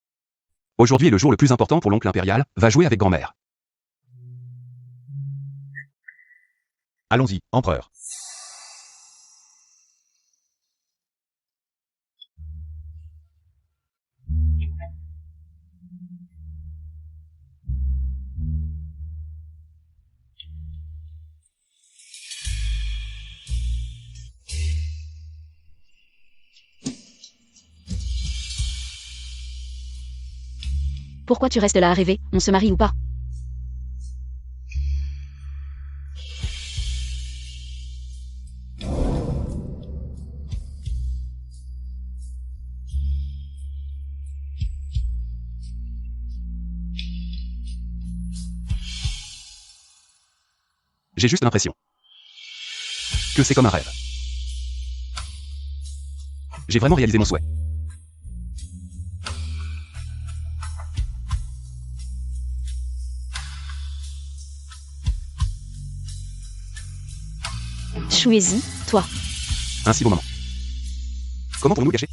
Aujourd'hui est le jour le plus important pour l'oncle impérial, va jouer avec grand-mère. Allons-y, empereur. Pourquoi tu restes là à rêver, on se marie ou pas? J'ai juste l'impression que c'est comme un rêve. J'ai vraiment réalisé mon souhait. Chuezi, toi. Un si beau moment. Comment pourrions-nous le gâcher?